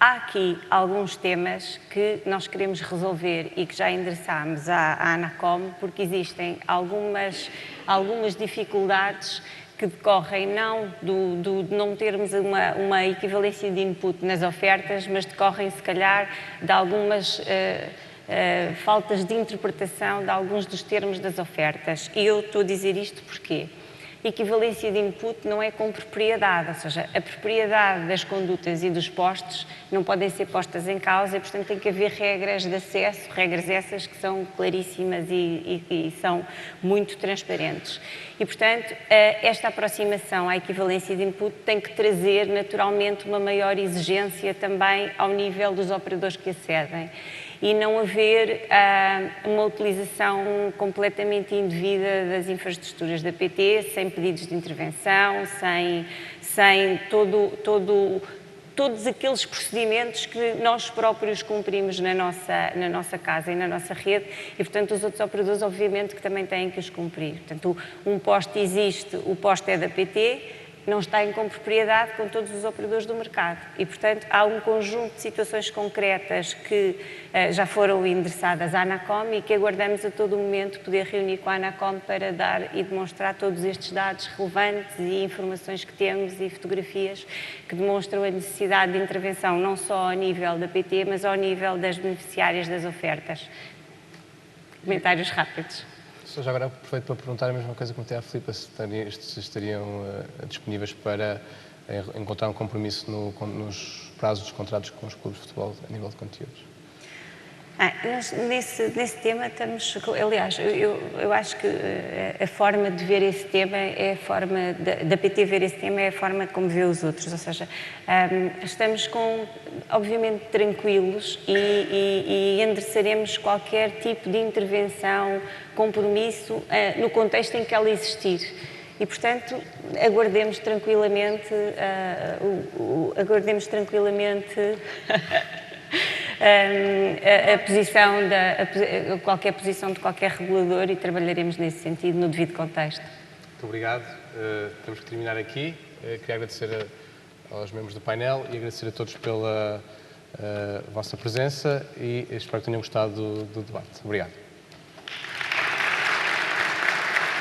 Speaker 5: Há aqui alguns temas que nós queremos resolver e que já endereçámos à Anacom, porque existem algumas dificuldades que decorrem não de não termos uma equivalência de input nas ofertas, mas decorrem, se calhar, de algumas faltas de interpretação de alguns dos termos das ofertas. E eu estou a dizer isto porque equivalência de input não é com propriedade, ou seja, a propriedade das condutas e dos postos não podem ser postas em causa e, portanto, tem que haver regras de acesso, regras essas que são claríssimas e são muito transparentes. E, portanto, esta aproximação à equivalência de input tem que trazer, naturalmente, uma maior exigência também ao nível dos operadores que acedem. E não haver uma utilização completamente indevida das infraestruturas da PT, sem pedidos de intervenção, sem todos aqueles procedimentos que nós próprios cumprimos na nossa casa e na nossa rede e, portanto, os outros operadores, obviamente, que também têm que os cumprir. Portanto, um poste existe, o poste é da PT, não está em compropriedade com todos os operadores do mercado e, portanto, há um conjunto de situações concretas que já foram endereçadas à Anacom e que aguardamos a todo momento poder reunir com a Anacom para dar e demonstrar todos estes dados relevantes e informações que temos e fotografias que demonstram a necessidade de intervenção não só ao nível da PT, mas ao nível das beneficiárias das ofertas. Comentários rápidos.
Speaker 4: Só já agora aproveito para perguntar a mesma coisa que me a Filipe, se estariam disponíveis para encontrar um compromisso nos prazos dos contratos com os clubes de futebol a nível de conteúdos.
Speaker 5: Nós, nesse tema estamos, aliás, eu acho que a forma de ver esse tema é a forma da PT ver esse tema é a forma como vê os outros, ou seja, estamos obviamente tranquilos e endereçaremos qualquer tipo de intervenção, compromisso no contexto em que ela existir. E, portanto, aguardemos tranquilamente qualquer posição de qualquer regulador e trabalharemos nesse sentido no devido contexto.
Speaker 4: Muito obrigado. Temos que terminar aqui. Queria agradecer aos membros do painel e agradecer a todos pela vossa presença e espero que tenham gostado do debate. Obrigado.